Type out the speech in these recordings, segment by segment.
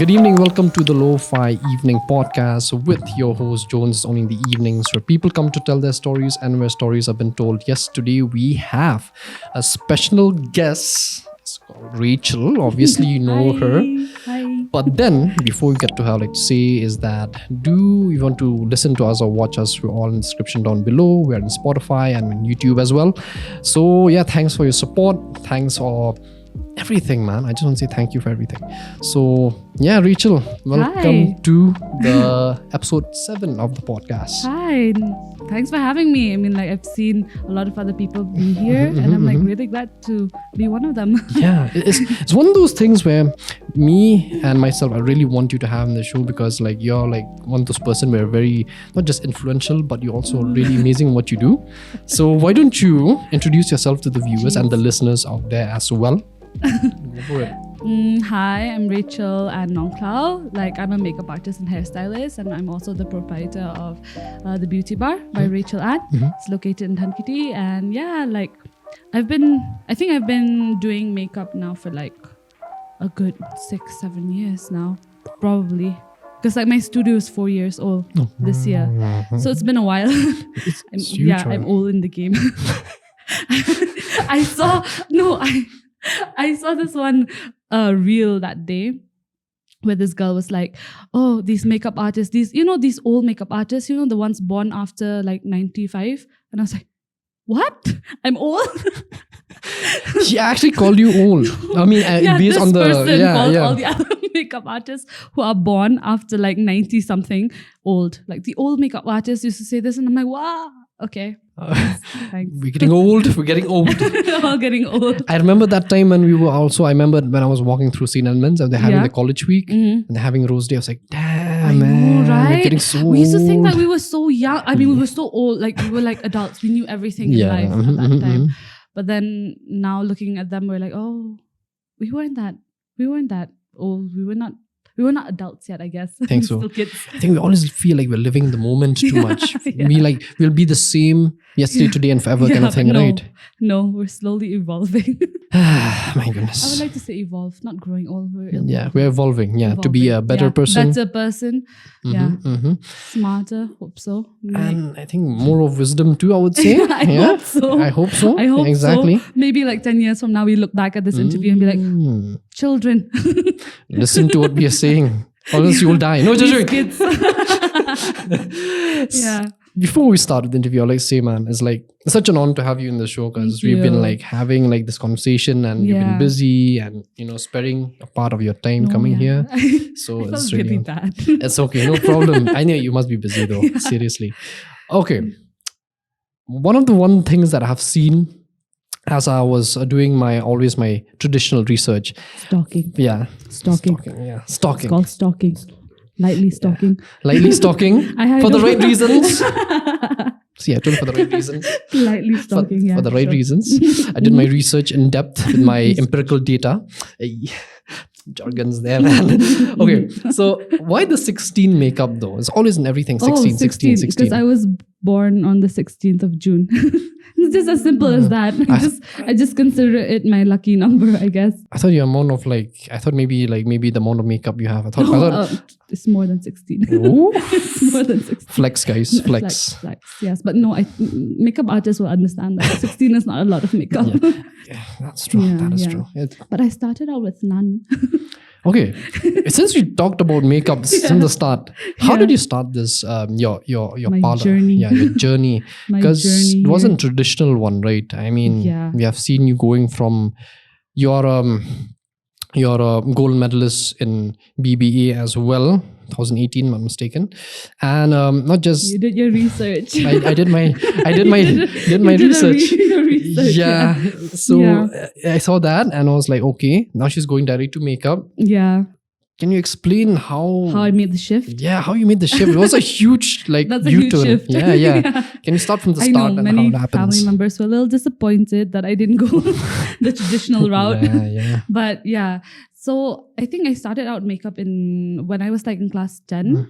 Good evening. Welcome to the Lofi Evening Podcast with your host Jones, only in the evenings where people come to tell their stories and where stories have been told. Yes, today we have a special guest. It's called Rachel. Obviously, you know her. Hi. But then, before we get to her, I'd like to say is that do you want to listen to us or watch us? We're all in the description down below. We're on Spotify and on YouTube as well. So yeah, thanks for your support. Thanks for everything, man. I just want to say thank you for everything. So yeah, Rachel, welcome Hi. to the episode 7 of the podcast. Hi. Thanks for having me. I mean, like, I've seen a lot of other people be here, and I'm like really glad to be one of them. Yeah, it's one of those things where me and myself, I really want you to have in the show because like you're like one of those person where very not just influential, but you're also really amazing in what you do. So why don't you introduce yourself to the viewers and the listeners out there as well? Go for it. Hi, I'm Rachel Anne Nongkhlaw. Like, I'm a makeup artist and hairstylist, and I'm also the proprietor of the Beauty Bar by Rachel Anne. It's located in Dhankiti, and yeah, like I think I've been doing makeup now for like a good 6-7 years now, probably. Because like my studio is 4 years old this year, so it's been a while. I'm old in the game. I saw this one reel that day where this girl was like, oh, these makeup artists, these old makeup artists, the ones born after like 95. And I was like, what? I'm old? She actually called you old. I mean, based on the all the other makeup artists who are born after like 90 something old. Like the old makeup artists used to say this, and I'm like, wow, okay. Thanks. We're getting old. We're getting old. We're all getting old. I remember that time when I remember when I was walking through St. Edmunds and they're having the college week and they're having Rose Day. I was like, damn, man. Right? We're getting so we used to think old. that we were so young. I mean, we were so old. Like, we were like adults. We knew everything in life at that time. But then now looking at them, we're like, oh, we weren't that old. We were not adults yet, I guess. I think so. Still kids. I think we always feel like we're living in the moment too much. We'll be the same yesterday, today, and forever kind of thing, right? No, we're slowly evolving. My goodness. I would like to say evolve, not growing old. We're evolving. Yeah, to be a better person. Better person. Smarter. Hope so. And I think more of wisdom too, I would say. Hope so. I hope so. I hope exactly. so. Maybe like 10 years from now, we look back at this interview and be like, children. Listen to what we are saying. Or else you will die. No, just kids. Yeah. Before we start with the interview, I'd like to say, man, it's such an honor to have you in the show because we've been like having like this conversation and you've been busy and sparing a part of your time coming here. So it's really bad. It's okay, no problem. I know you must be busy though. Yeah. Seriously. Okay. One things that I have seen as I was doing my traditional research. Stalking. Yeah. Stalking. Yeah. Stalking. It's called stalking. Lightly stalking. Lightly stalking for the right reasons. See, I told you for the right reasons. Lightly stalking, for the right reasons. I did my research in depth with my empirical data. Jargons there, man. Okay, so why the 16 makeup though? It's always in everything 16. Because I was born on the 16th of June. It's just as simple as that. I just consider it my lucky number, I guess. I thought your amount of maybe the amount of makeup you have. I thought it's more than 16. Ooh. It's more than 16. Flex, guys. Flex. Yes, but no, makeup artists will understand that 16 is not a lot of makeup. Yeah, that's true. That is true. But I started out with none. Okay, since we talked about makeup since the start, how did you start this your my parlor? Journey. Yeah, your journey. Because it wasn't a traditional one, right? I mean, we have seen you going from you're a gold medalist in BBA as well, 2018, not mistaken, and not just you did your research. I did my research. Yeah. So I saw that and I was like, okay, now she's going direct to makeup. Yeah. Can you explain how I made the shift? Yeah, how you made the shift. It was a huge That's a U-turn. huge shift. Yeah. Can you start from the start and how it happens? Family members were a little disappointed that I didn't go the traditional route. Yeah. But yeah. So I think I started out makeup when I was like in class 10.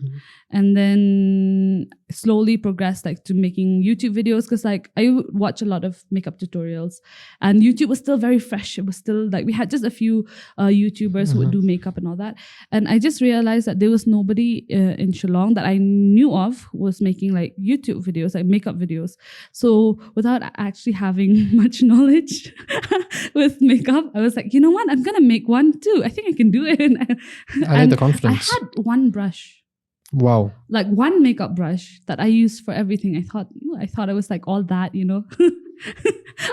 And then slowly progressed like to making YouTube videos, because like I would watch a lot of makeup tutorials, and YouTube was still very fresh. It was still like we had just a few YouTubers who would do makeup and all that. And I just realized that there was nobody in Shillong that I knew of who was making like YouTube videos, like makeup videos. So without actually having much knowledge with makeup, I was like, you know what? I'm gonna make one too. I think I can do it. I like the confidence. I had one brush. Wow. Like one makeup brush that I used for everything. I thought I was like all that, you know.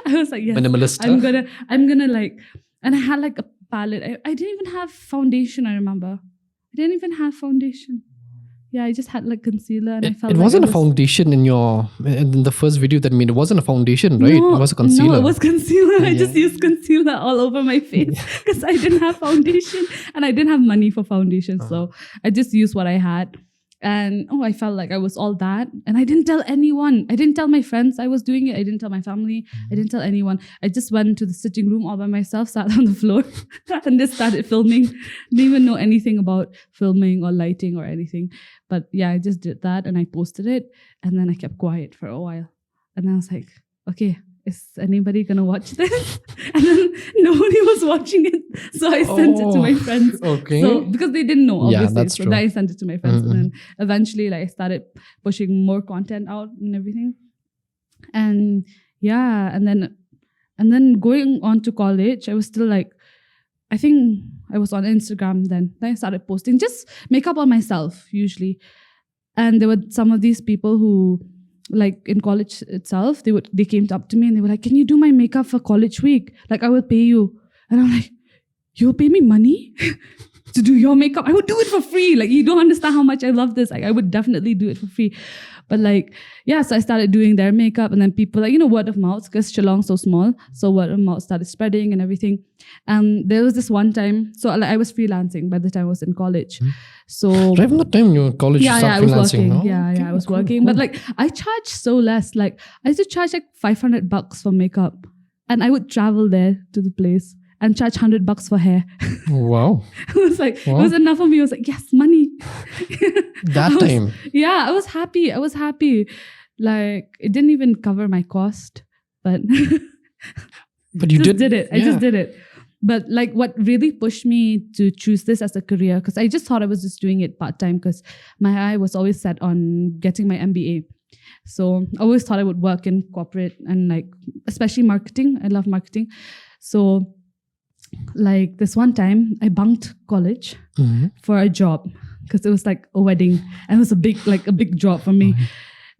I was like, yes, minimalist. I'm gonna like, and I had like a palette. I didn't even have foundation. I remember, I didn't even have foundation. Yeah, I just had like concealer, and I felt it like wasn't a foundation in the first video that made. It wasn't a foundation, right? No, it was a concealer. No, it was concealer. I just used concealer all over my face because I didn't have foundation and I didn't have money for foundation. So I just used what I had. And I felt like I was all that. And I didn't tell anyone. I didn't tell my friends I was doing it. I didn't tell my family. I didn't tell anyone. I just went to the sitting room all by myself, sat on the floor and just started filming. Didn't even know anything about filming or lighting or anything. But yeah, I just did that and I posted it. And then I kept quiet for a while. And then I was like, okay, is anybody gonna watch this? And then nobody was watching it. So I sent it to my friends. Okay. So because they didn't know, obviously. Yeah, that's so true. I sent it to my friends. And then eventually like I started pushing more content out and everything. And yeah, and then going on to college, I was still like, I think I was on Instagram then. Then I started posting just makeup on myself usually. And there were some of these people who, like in college itself, they came up to me and they were like, can you do my makeup for college week? Like I will pay you. And I'm like, you will pay me money to do your makeup? I would do it for free. Like you don't understand how much I love this. Like I would definitely do it for free. But like, yeah, so I started doing their makeup and then people like, word of mouth, because Shillong's so small. So word of mouth started spreading and everything. And there was this one time, so like, I was freelancing by the time I was in college. So right from the time you were in college, you started I was freelancing. working. No? I was working. But like, I charged so less. Like I used to charge like $500 for makeup. And I would travel there to the place and charge $100 for hair. Wow. It was like, it was enough for me. I was like, yes, money. Time. Yeah, I was happy. Like, it didn't even cover my cost, but But you did it. I just did it. But like what really pushed me to choose this as a career, because I just thought I was just doing it part-time because my eye was always set on getting my MBA. So I always thought I would work in corporate and like, especially marketing. I love marketing. So like this one time I bunked college for a job because it was like a wedding and it was a big job for me.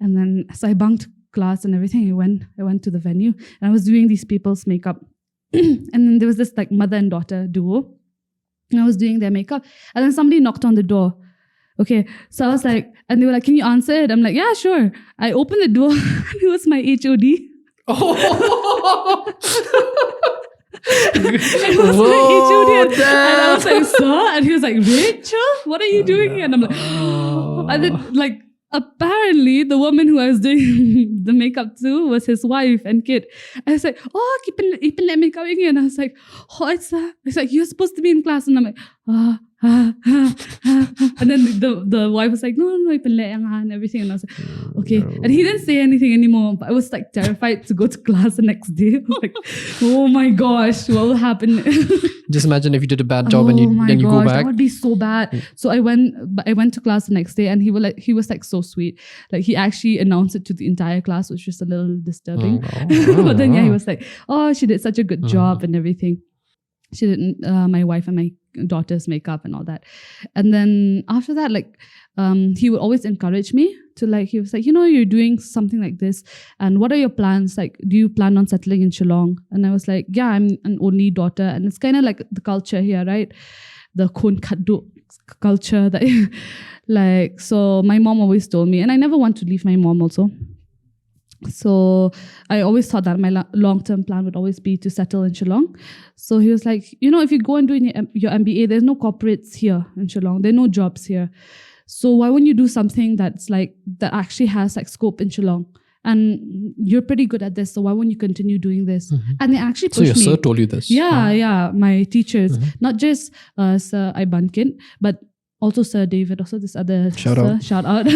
And then so I bunked class and everything. I went to the venue and I was doing these people's makeup. And then there was this like mother and daughter duo and I was doing their makeup and then somebody knocked on the door. Okay, so I was like, and they were like, can you answer it? I'm like, yeah, sure. I opened the door and it was my HOD. Oh. It was my HOD and I was like, sir? And he was like, Rachel, what are you doing here? And I'm like, and then like, apparently the woman who I was doing the makeup to was his wife and kid. I was like, ipin makeup again. And I was like, it's like, you're supposed to be in class. And I'm like, and then the wife was like, no, ipin and everything. And I was like, okay. No. And he didn't say anything anymore. But I was like terrified to go to class the next day. I was like, oh my gosh, what will happen? Just imagine if you did a bad job and you go back. That would be so bad. So I went to class the next day and he was like so sweet. Like he actually announced it to the entire class, which was a little disturbing. But then he was like, oh, she did such a good job and everything. She did my wife and my daughter's makeup and all that. And then after that, like he would always encourage me to like, he was like, you're doing something like this and what are your plans? Like, do you plan on settling in Shillong? And I was like, yeah, I'm an only daughter and it's kind of like the culture here, right? The Khon Khatdu culture that like, so my mom always told me, and I never want to leave my mom also. So I always thought that my long-term plan would always be to settle in Shillong. So he was like, if you go and do your MBA, there's no corporates here in Shillong. There are no jobs here. So why wouldn't you do something that actually has like scope in Shillong? And you're pretty good at this, so why wouldn't you continue doing this? And they actually pushed me. So your sir told you this? Yeah, my teachers. Not just Sir Ibankin, but also Sir David, also this other Shout sir, out. shout out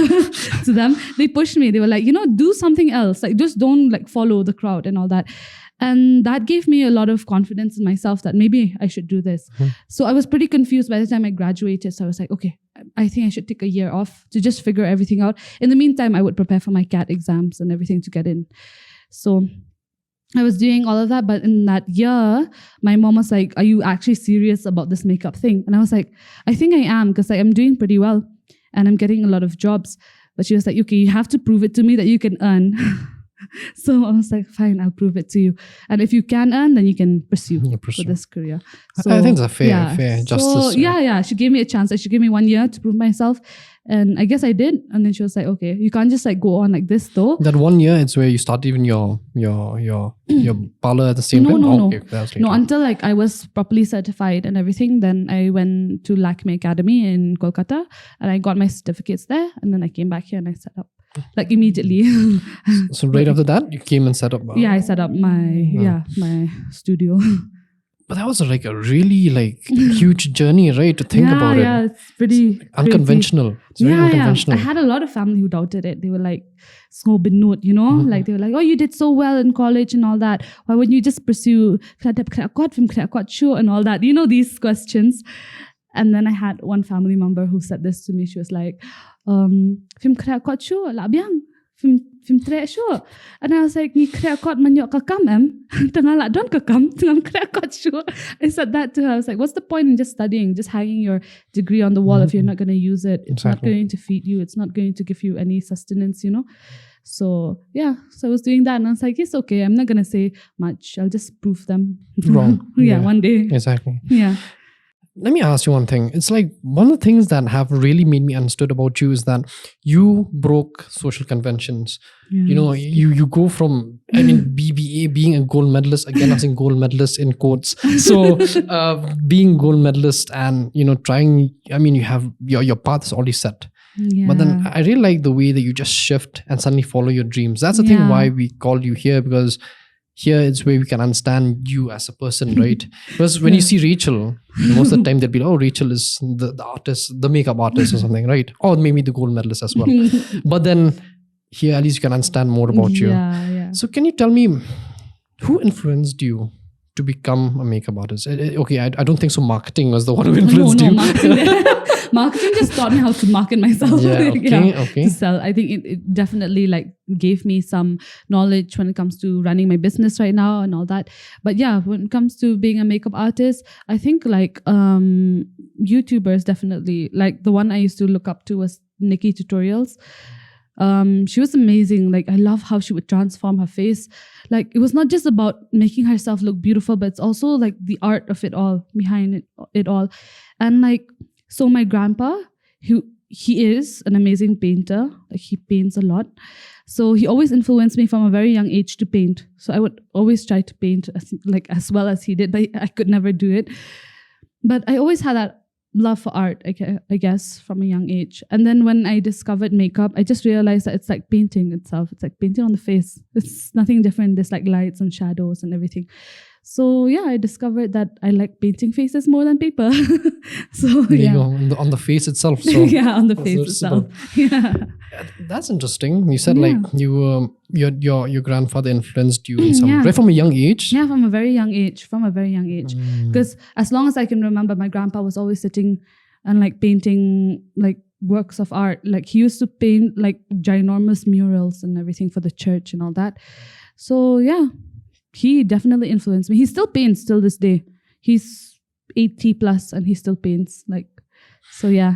to them. They pushed me. They were like, do something else. Like, just don't like follow the crowd and all that. And that gave me a lot of confidence in myself that maybe I should do this. So I was pretty confused by the time I graduated. So I was like, okay, I think I should take a year off to just figure everything out. In the meantime, I would prepare for my CAT exams and everything to get in. So I was doing all of that. But in that year, my mom was like, are you actually serious about this makeup thing? And I was like, I think I am, because I'm doing pretty well and I'm getting a lot of jobs. But she was like, okay, you have to prove it to me that you can earn. So I was like, fine, I'll prove it to you. And if you can earn, then you can pursue for this career. So, I think it's a fair justice. So, yeah. She gave me a chance. She gave me 1 year to prove myself. And I guess I did. And then she was like, okay, you can't just like go on like this though. That 1 year, it's where you start even your parlor at the same time? No. Okay, that's later. No, until like I was properly certified and everything. Then I went to Lakme Academy in Kolkata and I got my certificates there. And then I came back here and I set up. Like immediately. So right after that, you came and set up. Yeah, I set up my studio. But that was like a really like huge journey, right? To think about it. Yeah, it's pretty unconventional. It's very unconventional. I had a lot of family who doubted it. They were like, "Snow binut," like they were like, "Oh, you did so well in college and all that. Why wouldn't you just pursue and all that?" These questions. And then I had one family member who said this to me. She was like, "Film kreakot sure, labiang, film trek sure." And I was like, "Ni kreakot manyok kakam tengah lak don kakam tengah kreakot sure." I said that to her. I was like, "What's the point in just studying, just hanging your degree on the wall if you're not going to use it? It's not going to feed you. It's not going to give you any sustenance, So so I was doing that and I was like, it's okay. I'm not going to say much. I'll just prove them wrong. One day. Exactly. Yeah. Let me ask you one thing. It's like one of the things that have really made me understood about you is that you broke social conventions. You go from, BBA being a gold medalist, again I'm saying gold medalist in quotes. So being gold medalist and, trying, you have your path is already set. Yeah. But then I really like the way that you just shift and suddenly follow your dreams. That's the thing why we called you here, because here it's where we can understand you as a person, right? Because when you see Rachel, most of the time they'll be like, oh, Rachel is the artist, the makeup artist or something, right? Or maybe the gold medalist as well. But then here at least you can understand more about you. Yeah. So can you tell me who influenced you to become a makeup artist? Okay, I don't think so. Marketing was the one who influenced you. Marketing just taught me how to market myself. Okay. To sell. I think it definitely like gave me some knowledge when it comes to running my business right now and all that. But yeah, when it comes to being a makeup artist, I think like YouTubers definitely, like the one I used to look up to was Nikki Tutorials. She was amazing. Like I love how she would transform her face. Like it was not just about making herself look beautiful, but it's also like the art of it all, behind it all. And like, so my grandpa, he is an amazing painter. Like he paints a lot. So he always influenced me from a very young age to paint. So I would always try to paint as well as he did, but I could never do it. But I always had that love for art, I guess, from a young age. And then when I discovered makeup, I just realized that it's like painting itself. It's like painting on the face. It's nothing different. There's like lights and shadows and everything. So yeah, I discovered that I like painting faces more than paper. So there you go, on the face itself. So yeah, on the face itself. Yeah. That's interesting. You said like your grandfather influenced you in some right from a young age. Yeah, from a very young age. Because as long as I can remember, my grandpa was always sitting and like painting like works of art. Like he used to paint like ginormous murals and everything for the church and all that. So yeah, he definitely influenced me. He still paints till this day. He's 80 plus and he still paints. Like, so yeah,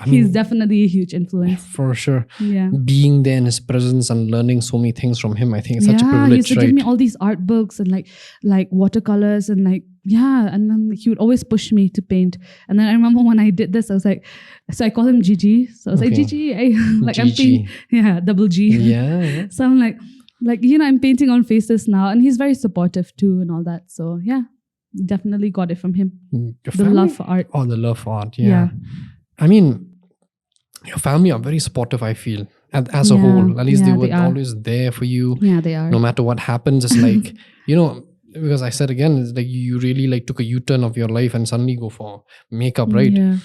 he's definitely a huge influence. For sure. Yeah. Being there in his presence and learning so many things from him, I think it's such a privilege, he used to right? give me all these art books and like watercolors and like, and then he would always push me to paint. And then I remember when I did this, I was like, so I call him Gigi. So I was like, Gigi, I'm painting, double G. Yeah. So I'm like, I'm painting on faces now, and he's very supportive too and all that. So yeah, definitely got it from him. The love for art. Oh, the love for art. Yeah. I mean, your family are very supportive, I feel, as a whole. At least they were always there for you. Yeah, they are. No matter what happens, it's like, because I said again, it's like you really like took a U-turn of your life and suddenly go for makeup, right? Yeah.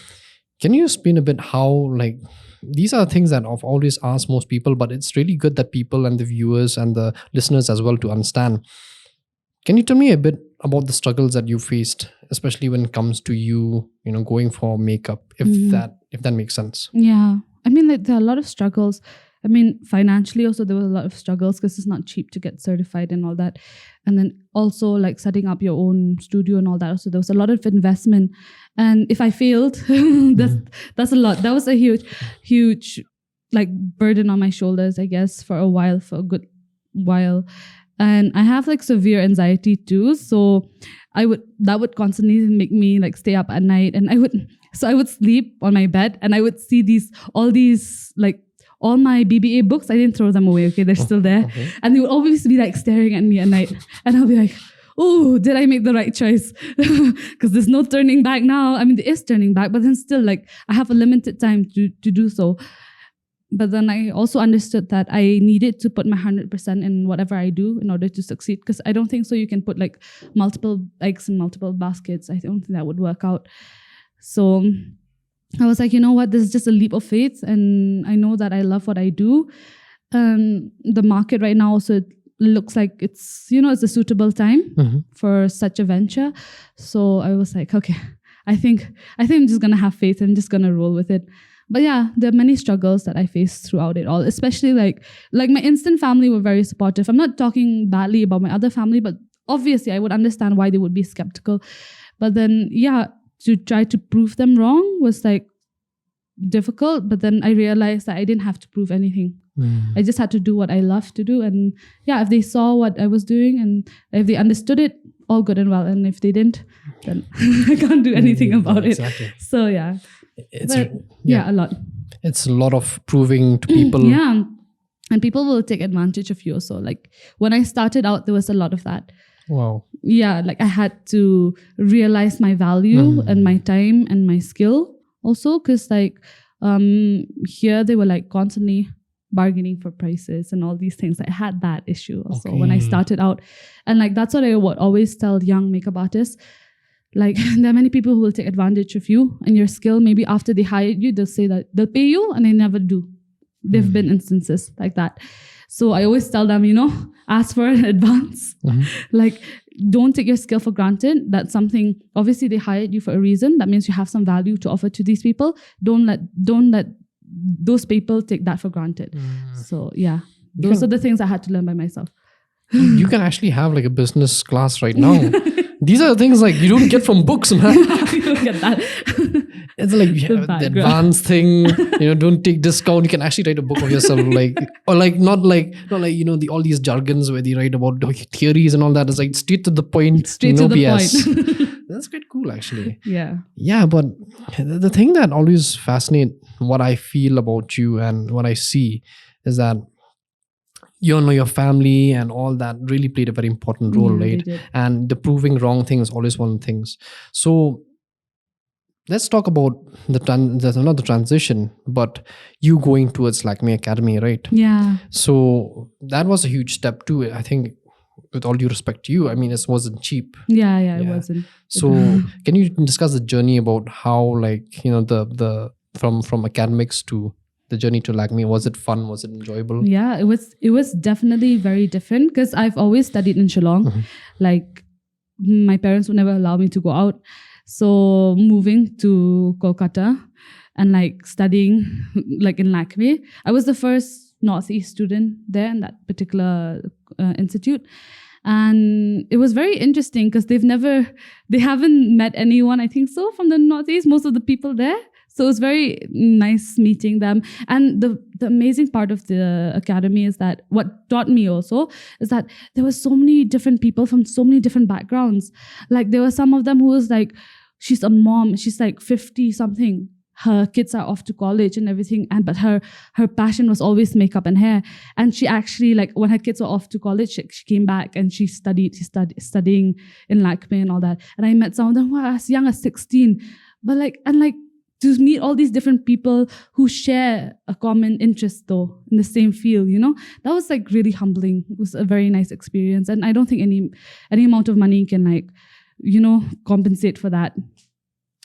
Can you explain a bit how, like, these are things that I've always asked most people, but it's really good that people and the viewers and the listeners as well to understand. Can you tell me a bit about the struggles that you faced, especially when it comes to you know, going for makeup, if that makes sense? Yeah. I mean, like, there are a lot of struggles. I mean, financially also there were a lot of struggles because it's not cheap to get certified and all that. And then also like setting up your own studio and all that. So there was a lot of investment. And if I failed, that's a lot. That was a huge like burden on my shoulders, I guess, for a good while. And I have like severe anxiety too. So that would constantly make me like stay up at night. And I would sleep on my bed and I would see all my BBA books. I didn't throw them away, okay? They're still there. Okay. And they would always be like staring at me at night. And I'll be like, oh, did I make the right choice? Because there's no turning back now. I mean, there is turning back, but then still like I have a limited time to do so. But then I also understood that I needed to put my 100% in whatever I do in order to succeed. Because I don't think so you can put like multiple eggs in multiple baskets. I don't think that would work out. So I was like, you know what, this is just a leap of faith. And I know that I love what I do. The market right now also looks like it's a suitable time for such a venture. So I was like, okay, I think I'm just going to have faith and just going to roll with it. But yeah, there are many struggles that I faced throughout it all, especially like my instant family were very supportive. I'm not talking badly about my other family, but obviously I would understand why they would be skeptical. But then, yeah, to try to prove them wrong was like difficult, but then I realized that I didn't have to prove anything. I just had to do what I love to do. And yeah, if they saw what I was doing and if they understood it, all good and well. And if they didn't, then I can't do anything about it. So yeah. A lot. It's a lot of proving to people. Yeah. And people will take advantage of you. So like when I started out, there was a lot of that. Wow. Yeah, like I had to realize my value and my time and my skill also, because like here they were like constantly bargaining for prices and all these things. I had that issue also when I started out. And like that's what I would always tell young makeup artists. Like there are many people who will take advantage of you and your skill. Maybe after they hired you, they'll say that they'll pay you and they never do. There've been instances like that. So I always tell them, ask for an advance. Like, don't take your skill for granted. That's something, obviously they hired you for a reason. That means you have some value to offer to these people. Don't let those people take that for granted. So yeah, those are the things I had to learn by myself. You can actually have like a business class right now. These are the things like you don't get from books, man. You don't get that. It's like the advanced thing, don't take discount. You can actually write a book of yourself, not like all these jargons where they write about theories and all that. It's like straight to the point, straight to the BS. Point. That's quite cool, actually. Yeah. Yeah, but the thing that always fascinates what I feel about you and what I see is that your family and all that really played a very important role, right? And the proving wrong thing is always one of the things. So let's talk about not the transition, but you going towards Lakme Academy, right? Yeah. So that was a huge step too. I think, with all due respect to you, I mean, it wasn't cheap. Yeah, it wasn't. So can you discuss the journey about how, the from academics to the journey to Lakme? Was it fun? Was it enjoyable? Yeah, it was definitely very different because I've always studied in Shillong. Like my parents would never allow me to go out. So moving to Kolkata and like studying like in Lakme, I was the first Northeast student there in that particular institute. And it was very interesting because they haven't met anyone, I think so, from the Northeast, most of the people there. So it was very nice meeting them. And the amazing part of the academy is that what taught me also is that there were so many different people from so many different backgrounds. Like there were some of them who was like, she's a mom, she's like 50 something. Her kids are off to college and everything. But her passion was always makeup and hair. And she actually, like when her kids were off to college, she came back and she studying in Lakme and all that. And I met some of them who were as young as 16. But to meet all these different people who share a common interest though in the same field, that was like really humbling. It was a very nice experience. And I don't think any amount of money can compensate for that.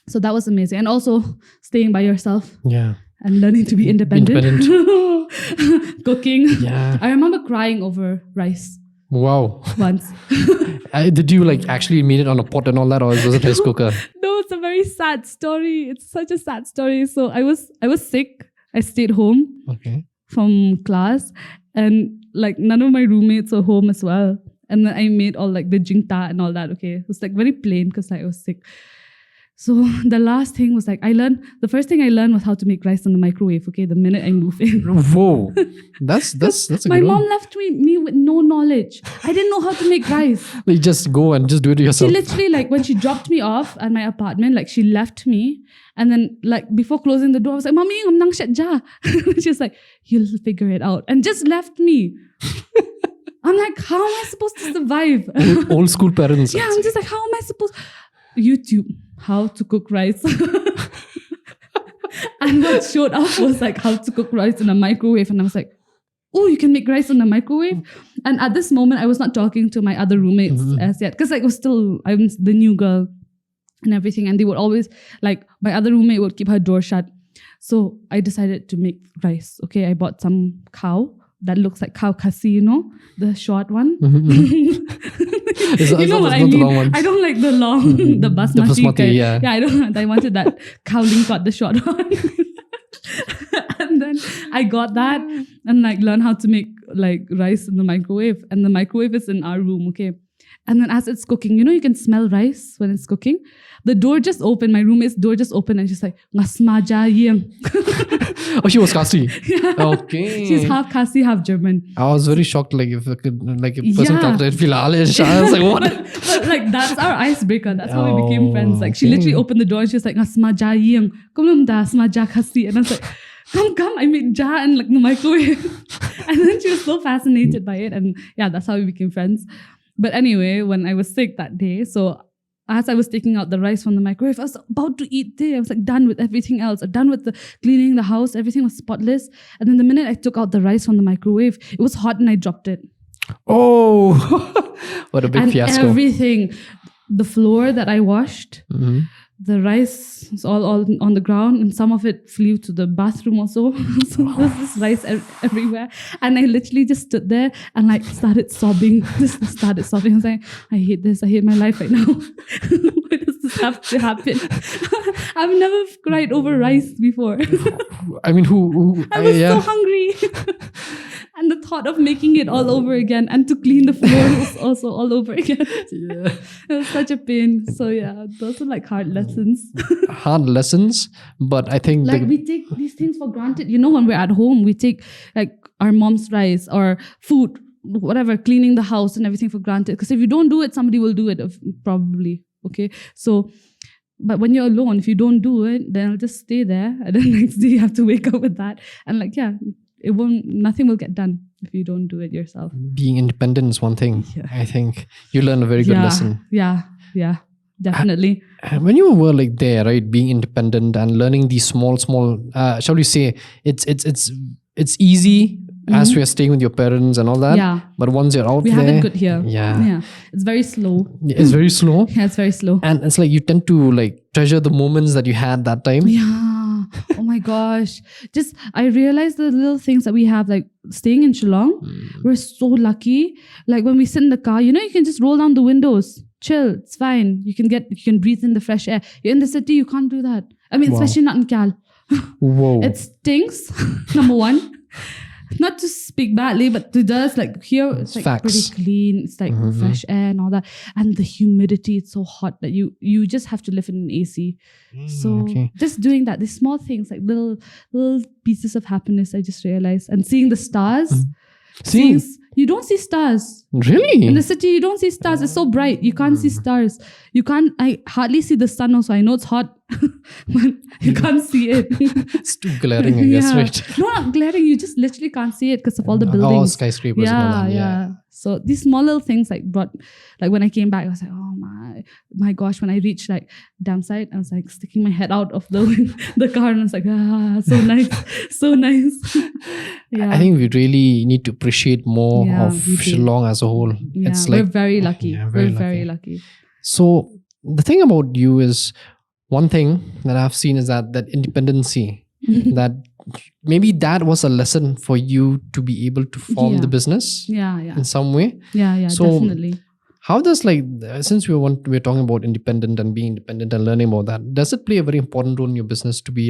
So that was amazing. And also staying by yourself Yeah. and learning to be independent. Cooking. Yeah. I remember crying over rice Wow. once. Did you like actually meet it on a pot and all that, or was it rice cooker? No, it's a very sad story. It's such a sad story. So I was sick. I stayed home Okay. from class, and like none of my roommates were home as well. And then I made all like the jingta and all that. Okay, it was like very plain because I was sick. So the last thing was like the first thing I learned was how to make rice in the microwave. Okay, the minute I moved in. Whoa. That's a My good mom one. left me with no knowledge. I didn't know how to make rice. You just go and just do it She yourself. literally, like, when she dropped me off at my apartment, like, she left me. And then, like, before closing the door, I was like, Mommy, I'm nang ja. She's like, you'll figure it out. And just left me. I'm like, how am I supposed to survive? Old school parents. Yeah, I'm just like, how am I supposed... YouTube, how to cook rice. And what showed up was like how to cook rice in a microwave. And I was like, oh, you can make rice in a microwave? And at this moment, I was not talking to my other roommates as yet. Because like, I was the new girl and everything. And they would always, like, my other roommate would keep her door shut. So I decided to make rice. Okay, I bought some cow that looks like cow kasi, you know, the short one. You know what I mean? I don't like the long, the basmati kind. Yeah. Yeah, I wanted that cow lingkot, the short one. And then I got that and like learned how to make like rice in the microwave. And the microwave is in our room, okay? And then as it's cooking, you know, you can smell rice when it's cooking. The door just opened, my roommate's door just opened, and she's like, "Ngasmaja yeng." Oh, she was Kasi. Yeah. Okay. She's half Kasi, half German. I was very shocked, like if a person Yeah. comes and feel Alish. I was like, what? But like that's our icebreaker. That's how we became Oh, friends. Like she okay. literally opened the door and she was like, "Ngasmaja yeng, kumum da smaja Kasi," and I was like, "Come, I made ja in like the microwave." And then she was so fascinated by it, and yeah, that's how we became friends. But anyway, when I was sick that day, so as I was taking out the rice from the microwave, I was about to eat there. I was like done with everything else. I'm done with the cleaning the house. Everything was spotless. And then the minute I took out the rice from the microwave, it was hot and I dropped it. Oh, what a big And fiasco. everything, the floor that I washed, the rice was all on the ground, and some of it flew to the bathroom also. So there's this rice everywhere. And I literally just stood there and like started sobbing. Just started sobbing. I was like, I hate this. I hate my life right now. Why does this have to happen? I've never cried over rice before. I mean, who I was yeah. so hungry. And the thought of making it all over again and to clean the floor was also all over again. Yeah. It was such a pain. So yeah, those are like hard lessons. Hard lessons, but I think Like we take these things for granted. You know, when we're at home, we take like our mom's rice or food, whatever, cleaning the house and everything for granted. Because if you don't do it, somebody will do it probably. Okay. So, but when you're alone, if you don't do it, then it'll just stay there. And then next day you have to wake up with that. And like, yeah, nothing will get done if you don't do it yourself. being independent is one thing. Yeah. I think you learn a very good lesson. Yeah, definitely. And when you were like there, right, being independent and learning these small, shall we say, it's easy as we are staying with your parents and all that. Yeah. But once you're out We there, have it good here. Yeah. It's very slow. It's very slow. Yeah, it's very slow. And it's like you tend to like treasure the moments that you had that time. Yeah. Oh my gosh. I realized the little things that we have, like staying in Shillong, we're so lucky. Like when we sit in the car, you know, you can just roll down the windows, chill, it's fine. You can breathe in the fresh air. You're in the city, you can't do that. I mean, Wow. especially not in Cal. Whoa. It stinks, number one. Not to speak badly, but to us, like here, it's like Facts. pretty clean. It's like fresh air and all that. And the humidity, it's so hot that you just have to live in an AC. So okay. just doing that, these small things, like little pieces of happiness, I just realized. And seeing the stars. You don't see stars. Really? In the city, you don't see stars. It's so bright. You can't see stars. I hardly see the sun also. I know it's hot, but you can't see it. It's too glaring, I guess, right? No, not glaring. You just literally can't see it because of all the buildings. All skyscrapers and all that. Yeah. So these small little things like when I came back, I was like, oh my gosh. When I reached like dam site, I was like sticking my head out of the car and I was like, so nice, so nice. Yeah. I think we really need to appreciate more of we do. Shillong as a whole. Yeah, It's we're like very lucky. Yeah, We're very lucky. So the thing about you is one thing that I've seen is that independency, that maybe that was a lesson for you to be able to form the business in some way. Yeah, So definitely. how does, since we're talking about independent and being independent and learning about that, does it play a very important role in your business to be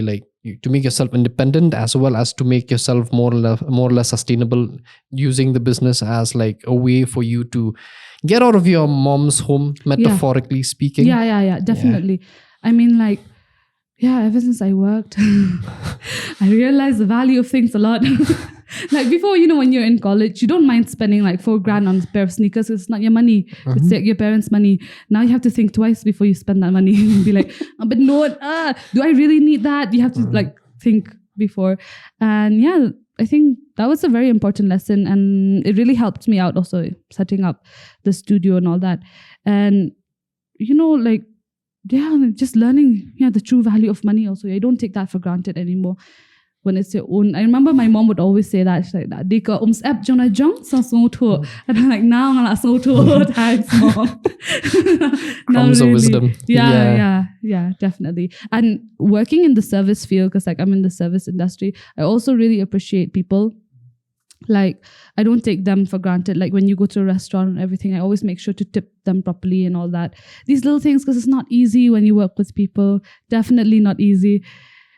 to make yourself independent as well as to make yourself more or less sustainable, using the business as a way for you to get out of your mom's home, metaphorically speaking? Yeah, definitely. I mean, ever since I worked, I realized the value of things a lot. Before, when you're in college, you don't mind spending $4,000 on a pair of sneakers. It's not your money. It's your parents' money. Now you have to think twice before you spend that money and be like, but no, do I really need that? You have to think before. And I think that was a very important lesson. And it really helped me out also setting up the studio and all that. And, just learning the true value of money also. I don't take that for granted anymore when it's your own. I remember my mom would always say that. She's like, Dika, app jona jong so to. And I'm like, now I'm not so to. Thanks, mom. Crumbs of wisdom. Yeah, definitely. And working in the service field, because I'm in the service industry, I also really appreciate people. I don't take them for granted. When you go to a restaurant and everything, I always make sure to tip them properly and all that. These little things, because it's not easy when you work with people. Definitely not easy.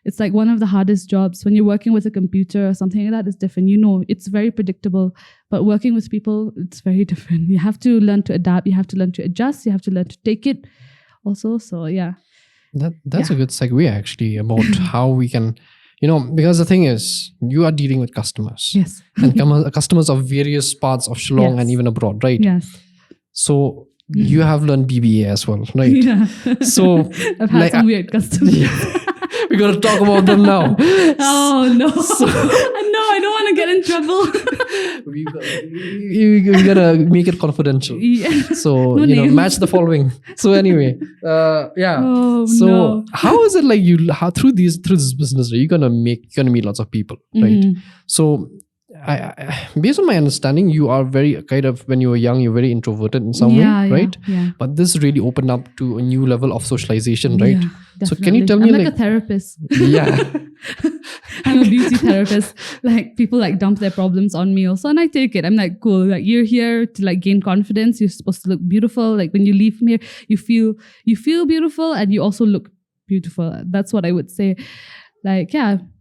It's one of the hardest jobs. When you're working with a computer or something like that, it's different. It's very predictable. But working with people, it's very different. You have to learn to adapt. You have to learn to adjust. You have to learn to take it also. So, yeah. That's a good segue, actually, about how we can... because the thing is, you are dealing with customers. Yes. And customers of various parts of Shillong and even abroad, right? Yes. So you have learned BBA as well, right? Yeah. So I've had some weird customers. We're going to talk about them now. Oh, no. No, I don't want to get in trouble. we got to make it confidential. Yeah. So, match the following. So anyway, Oh, so no. how is it how through this business, you're going to meet lots of people, right? So I based on my understanding, you are very when you were young, you're very introverted in some way, right? Yeah. But this really opened up to a new level of socialization, right? Yeah, so can you tell me, I'm like a therapist. Yeah. I'm a beauty therapist. People dump their problems on me also, and I take it. I'm like, cool. You're here to gain confidence. You're supposed to look beautiful. When you leave from here, you feel beautiful, and you also look beautiful. That's what I would say.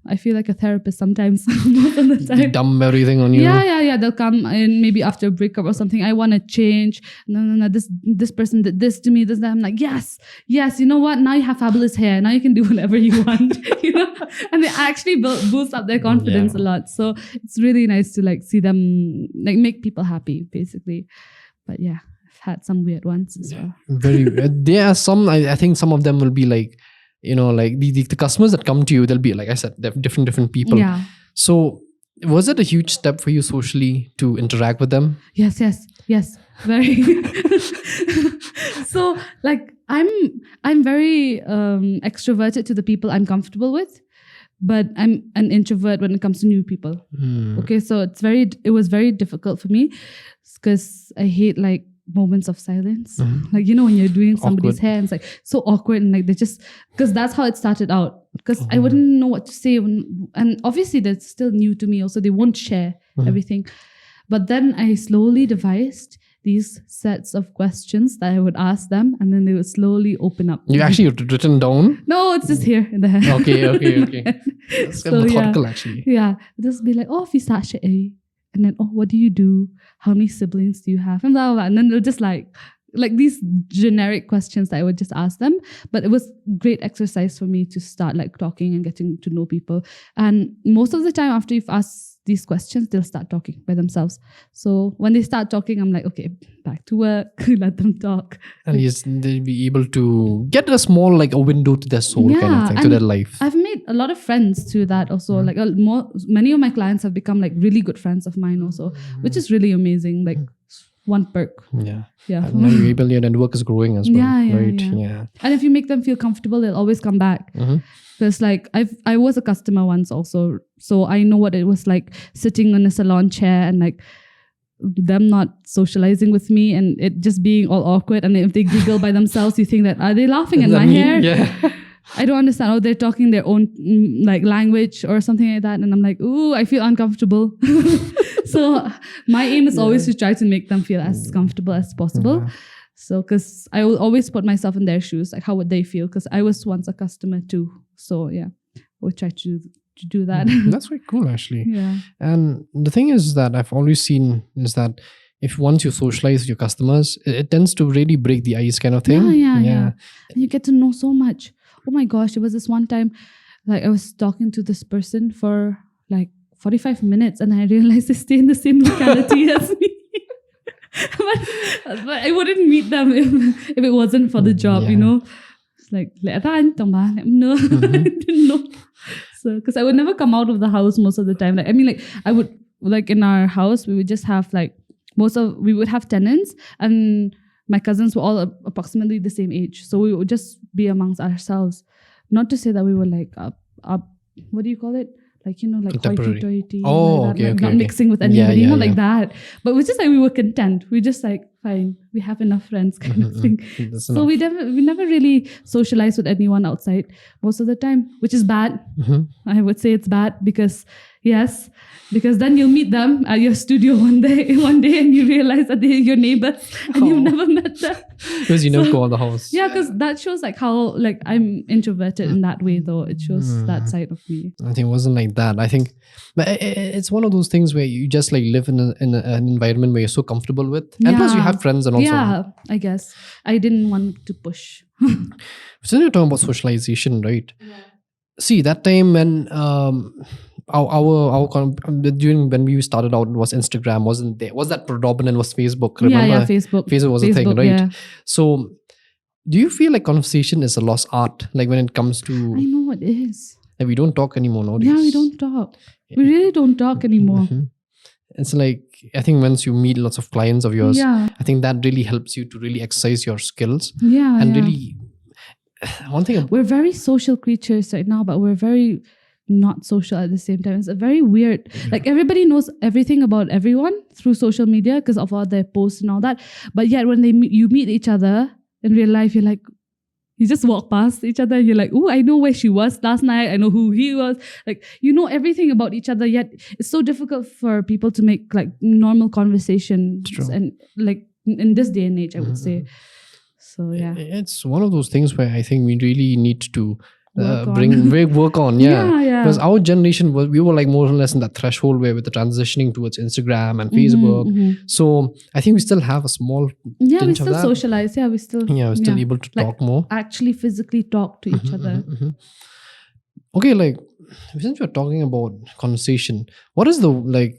I feel like a therapist sometimes, most of the time. They dump everything on you. Yeah. They'll come in maybe after a breakup or something. I want to change. No. This person did this to me. This, that. I'm like, yes. You know what? Now you have fabulous hair. Now you can do whatever you want. And they actually boost up their confidence a lot. So it's really nice to see them make people happy, basically. But yeah, I've had some weird ones as well. Very. There are some. I think some of them will be the customers that come to you, they'll be, like I said, they're different people. Yeah. So was it a huge step for you socially to interact with them? Yes. Very. So I'm very extroverted to the people I'm comfortable with, but I'm an introvert when it comes to new people. Okay, so it was very difficult for me because I hate moments of silence. When you're doing somebody's hair and it's so awkward, and they just, because that's how it started out, because I wouldn't know what to say and obviously that's still new to me also. They won't share everything, but then I slowly devised these sets of questions that I would ask them, and then they would slowly open up. You actually written down? No, it's just here in the head. Okay. That's So, methodical, actually. Yeah, just be like, oh, Fisache, and then, oh, what do you do? How many siblings do you have? And blah, blah, blah. And then they'll just these generic questions that I would just ask them. But it was great exercise for me to start talking and getting to know people. And most of the time after you've asked these questions, they'll start talking by themselves. So when they start talking, I'm like, okay, back to work, let them talk. And they'll be able to get a small, a window to their soul kind of thing, to their life. I've made a lot of friends through that also. Many of my clients have become really good friends of mine also, which is really amazing. One perk. Yeah. And now you're able, your network is growing as well. Yeah. And if you make them feel comfortable, they'll always come back. Because I was a customer once also, so I know what it was like sitting on a salon chair and them not socializing with me and it just being all awkward. And if they giggle by themselves, you think that, are they laughing at my hair? Yeah. I don't understand. Oh, they're talking their own like language or something like that. And I'm like, ooh, I feel uncomfortable. So my aim is always to try to make them feel as comfortable as possible. Yeah. So, because I will always put myself in their shoes, like how would they feel? Because I was once a customer too. So yeah, I would try to do that. That's very cool, actually. Yeah. And the thing is that I've always seen is that if once you socialize with your customers, it tends to really break the ice kind of thing. Yeah. And you get to know so much. Oh my gosh, there was this one time, like I was talking to this person for like 45 minutes and I realized they stay in the same locality as me. but I wouldn't meet them if it wasn't for the job, you know. It's like, no, I didn't know. So, because I would never come out of the house most of the time. Like, I mean, like I would, like in our house, we would just have like, we would have tenants and my cousins were all approximately the same age. So we would just be amongst ourselves. Not to say that we were like up, what do you call it? Like, you know, like hoity-toity. Oh, like not mixing with anybody, like that. But it was just like we were content. We just like, fine, we have enough friends kind of thing. So we never really socialized with anyone outside most of the time, which is bad. I would say it's bad because then you'll meet them at your studio one day and you realize that they're your neighbors and you've never met them. Because you never go out the house. Yeah, because that shows like how like I'm introverted in that way though. It shows that side of me. I think it wasn't like that. I think but it's one of those things where you just like live in an environment where you're so comfortable with. And plus you have friends and also. Yeah, I guess. I didn't want to push. Since you're talking about socialization, right? Yeah. See, that time when during when we started out, it was Instagram, wasn't there? Was that predominant? Was Facebook? Remember? Yeah, Facebook. Facebook was a thing, right? Yeah. So, do you feel like conversation is a lost art? Like when it comes to, I know it is. Like we don't talk anymore nowadays. Yeah, we don't talk. We really don't talk anymore. It's like I think once you meet lots of clients of yours, I think that really helps you to really exercise your skills. Yeah, and really. One thing we're very social creatures right now, but we're very not social at the same time. It's a very weird. Like everybody knows everything about everyone through social media because of all their posts and all that. But yet when you meet each other in real life, you're like, you just walk past each other. You're like, oh, I know where she was last night. I know who he was. Like you know everything about each other. Yet it's so difficult for people to make like normal conversations and like in this day and age, I would say. So yeah, it's one of those things where I think we really need to work on. Because our generation we were like more or less in that threshold where with the transitioning towards Instagram and Facebook. So I think we still have a small we still socialize. Yeah, we're still able to talk more. Actually, physically talk to each other. Okay, like since we're talking about conversation, what is the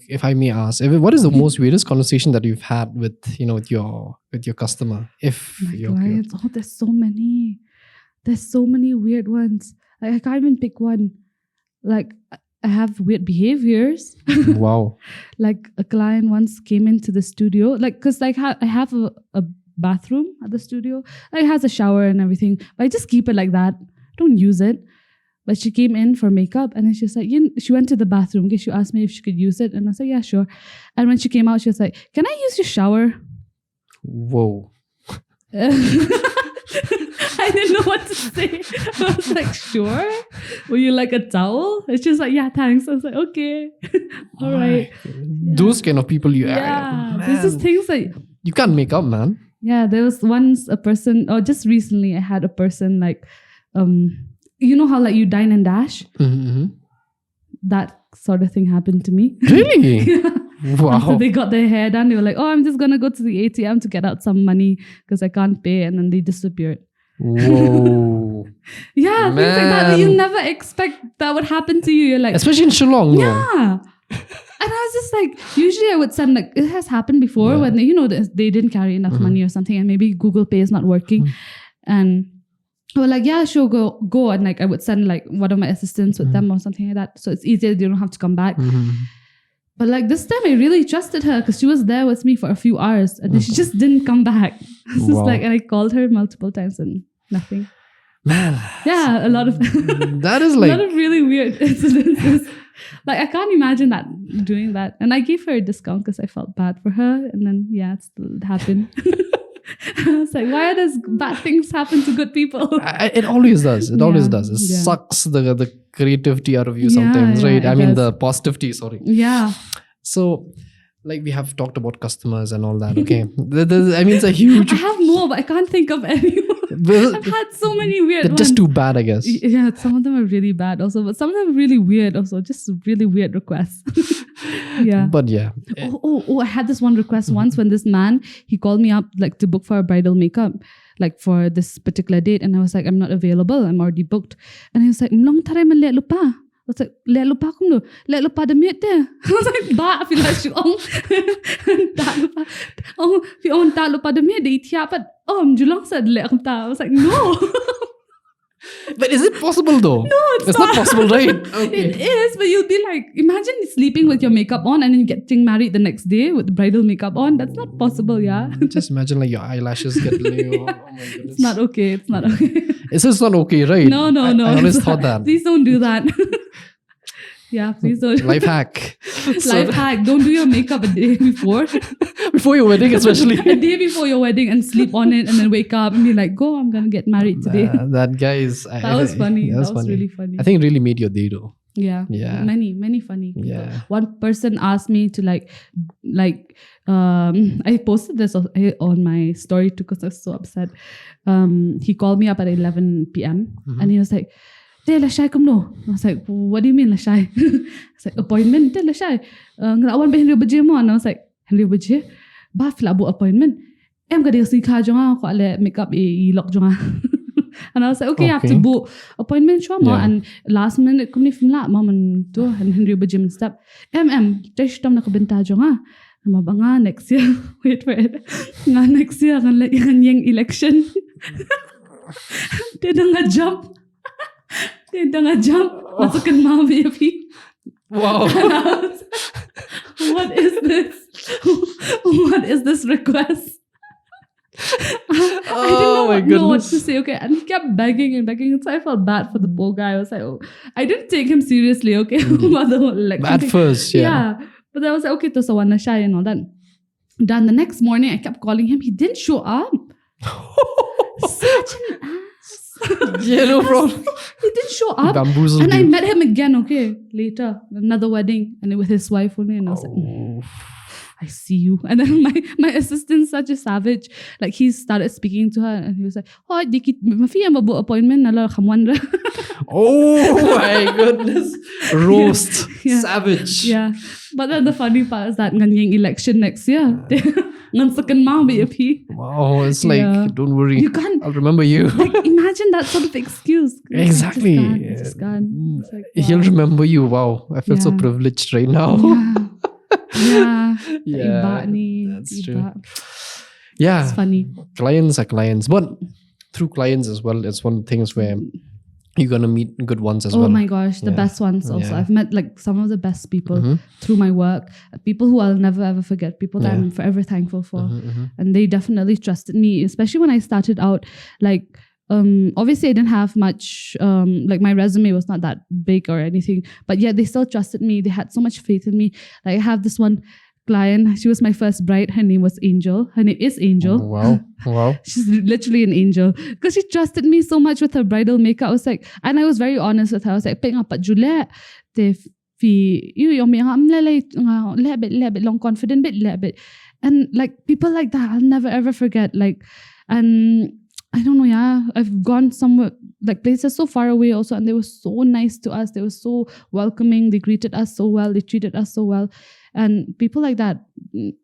if I may ask, what is the most weirdest conversation that you've had with with your customer? If your clients, there's so many. There's so many weird ones. Like, I can't even pick one. Like I have weird behaviors. Wow. Like a client once came into the studio, like because like I have a bathroom at the studio. Like, it has a shower and everything, but I just keep it like that. Don't use it. But she came in for makeup and then she was like, she went to the bathroom because she asked me if she could use it. And I said, yeah, sure. And when she came out, she was like, can I use your shower? Whoa. I didn't know what to say. I was like, sure. Will you like a towel? And she was like, yeah, thanks. I was like, okay. All right. Those kind of people there's just things like you can't make up, man. Yeah, there was once a person, or just recently I had a person like, you know how like you dine and dash? That sort of thing happened to me. Really? Yeah. Wow. After they got their hair done, they were like, oh, I'm just going to go to the ATM to get out some money because I can't pay. And then they disappeared. Whoa. Yeah, man. Things like that you never expect that would happen to you. You're like, especially in Shillong. Yeah. And I was just like, usually I would send like, it has happened before when they didn't carry enough money or something and maybe Google Pay is not working. And I was like, yeah, sure, go. And like I would send like one of my assistants with them or something like that. So it's easier, they don't have to come back. But like this time I really trusted her because she was there with me for a few hours and then she just didn't come back. And I called her multiple times and nothing. Man. Yeah, a lot of that is like a lot of really weird incidences. Like I can't imagine doing that. And I gave her a discount because I felt bad for her. And then it still happened. It's like, why does bad things happen to good people? It always does. It always does. It sucks the creativity out of you sometimes, right? I mean, the positivity, sorry. Yeah. So, like, we have talked about customers and all that, okay? I mean, it's a huge... I have more, but I can't think of anyone. I've had so many weird They're ones. just too bad, I guess. Yeah, some of them are really bad also, but some of them are really weird also. Just really weird requests. Yeah. But yeah. Oh, I had this one request once when this man, he called me up like to book for a bridal makeup, like for this particular date. And I was like, I'm not available. I'm already booked. And he was like, "Mlong taray man liat lupa." I was like, "Liat lupa kum lo. Liat lupa da mute there." I was like, "Ba, I feel like she on ta lupa. Oh, fi on ta lupa da mute de itiap at Julong said liat kum ta." I was like, "No." But is it possible though? No, it's not possible, right? Okay. It is, but you'll be like, imagine sleeping with your makeup on and then getting married the next day with bridal makeup on. That's not possible, yeah. Just imagine like your eyelashes get oh my goodness. It's not okay. It's not okay. It's just not okay, right? No. I always thought that. Please don't do that. Yeah, please don't. Life hack. Life hack. Don't do your makeup a day before. Before your wedding, especially. A day before your wedding and sleep on it and then wake up and be like, "Go, I'm gonna get married today." That guy is... That was funny. That was really funny. I think it really made your day though. Yeah. Yeah. Many funny people. Yeah. One person asked me to I posted this on my story too because I was so upset. He called me up at 11 p.m. and he was like, "Te lashai kum no." I was like, "What do you mean lashai?" It's like, "Appointment te lashai. Ngelawan be Henry baje mo." And I was like, "Henry baje? Ba flabu appointment. Em ka dia sikha jonga ko ale makeup lock jonga." And I was like, okay, I have to book appointment show mo and last minute kumni fimla mo man to Henry baje man step. Tesh tam na kabenta jonga. Mabanga next year. Wait for it. Nga next year kan la yang election. Dia nga jump. Masukin mga VIP. Wow. What is this? What is this request? I didn't know what to say. Okay, and he kept begging and begging. So I felt bad for the poor guy. I was like, I didn't take him seriously. Okay, At first, yeah. But I was like, okay, to so one shy and all that. Then the next morning, I kept calling him. He didn't show up. Such an ass. Yeah, no problem. He didn't show up. Bamboozled And I you. met him again, okay, later. Another wedding. And with his wife only. And I was like, I see you. And then my assistant's such a savage. Like, he started speaking to her and he was like, "Oh, dikit mafi ang mabu appointment nala kamwan." Oh my goodness. Roast. Yeah. Savage. Yeah. But then the funny part is that nganyang election next year. Ngan second mom BP. Wow, it's like, don't worry. You can't. I'll remember you. Like, imagine that sort of excuse. Exactly. I just can't. It's like, wow. He'll remember you. Wow, I feel so privileged right now. Yeah. Yeah, that's true. It's Yeah, funny. clients are clients, but through clients as well, it's one of the things where you're gonna meet good ones as well. Oh my gosh, the best ones also. Yeah. I've met like some of the best people through my work. People who I'll never ever forget. People that I'm forever thankful for. And they definitely trusted me, especially when I started out. Like, obviously I didn't have much, like my resume was not that big or anything, but yet they still trusted me. They had so much faith in me. Like, I have this one client, she was my first bride. Her name was Angel. Her name is Angel. Wow. She's literally an angel because she trusted me so much with her bridal makeup. I was like, and I was very honest with her. I was like, "Peng apa Juliet, you me bit long confident bit," and like people like that, I'll never ever forget. Like, and I don't know, I've gone somewhere, like places so far away also, and they were so nice to us. They were so welcoming. They greeted us so well. They treated us so well. And people like that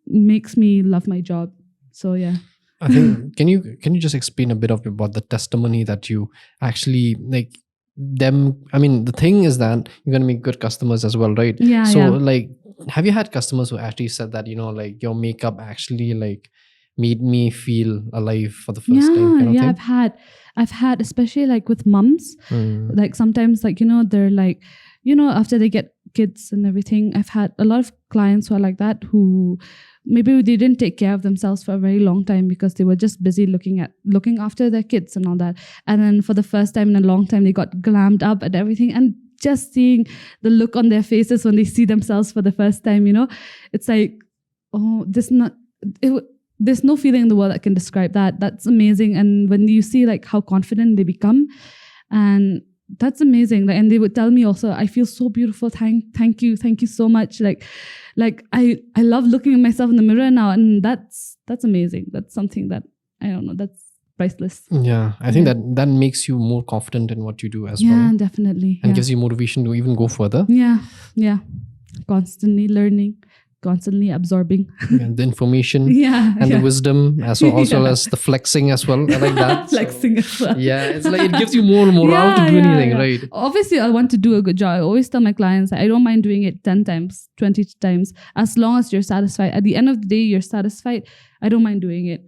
makes me love my job. So yeah. I think, can you just explain a bit about the testimony that you actually like them? I mean, the thing is that you're going to make good customers as well, right? Yeah. So like, have you had customers who actually said that, like your makeup actually like made me feel alive for the first time kind of thing? I've had, especially like with mums, like sometimes like, they're like, after they get kids and everything, I've had a lot of clients who are like that, who maybe they didn't take care of themselves for a very long time because they were just busy looking after their kids and all that. And then for the first time in a long time, they got glammed up and everything. And just seeing the look on their faces when they see themselves for the first time, it's like, oh, there's no feeling in the world that can describe that. That's amazing. And when you see like how confident they become, and that's amazing. Like, and they would tell me also, I feel so beautiful. Thank you so much. Like I love looking at myself in the mirror now, and that's amazing. That's something that I don't know. That's priceless. Yeah, I think that makes you more confident in what you do as well. Yeah, definitely. And gives you motivation to even go further. Yeah. Constantly learning, constantly absorbing. And the information and the wisdom as well as the flexing as well. I like that. Flexing as well. Yeah, it's like it gives you more morale to do anything, right? Obviously, I want to do a good job. I always tell my clients, I don't mind doing it 10 times, 20 times, as long as you're satisfied. At the end of the day, you're satisfied. I don't mind doing it.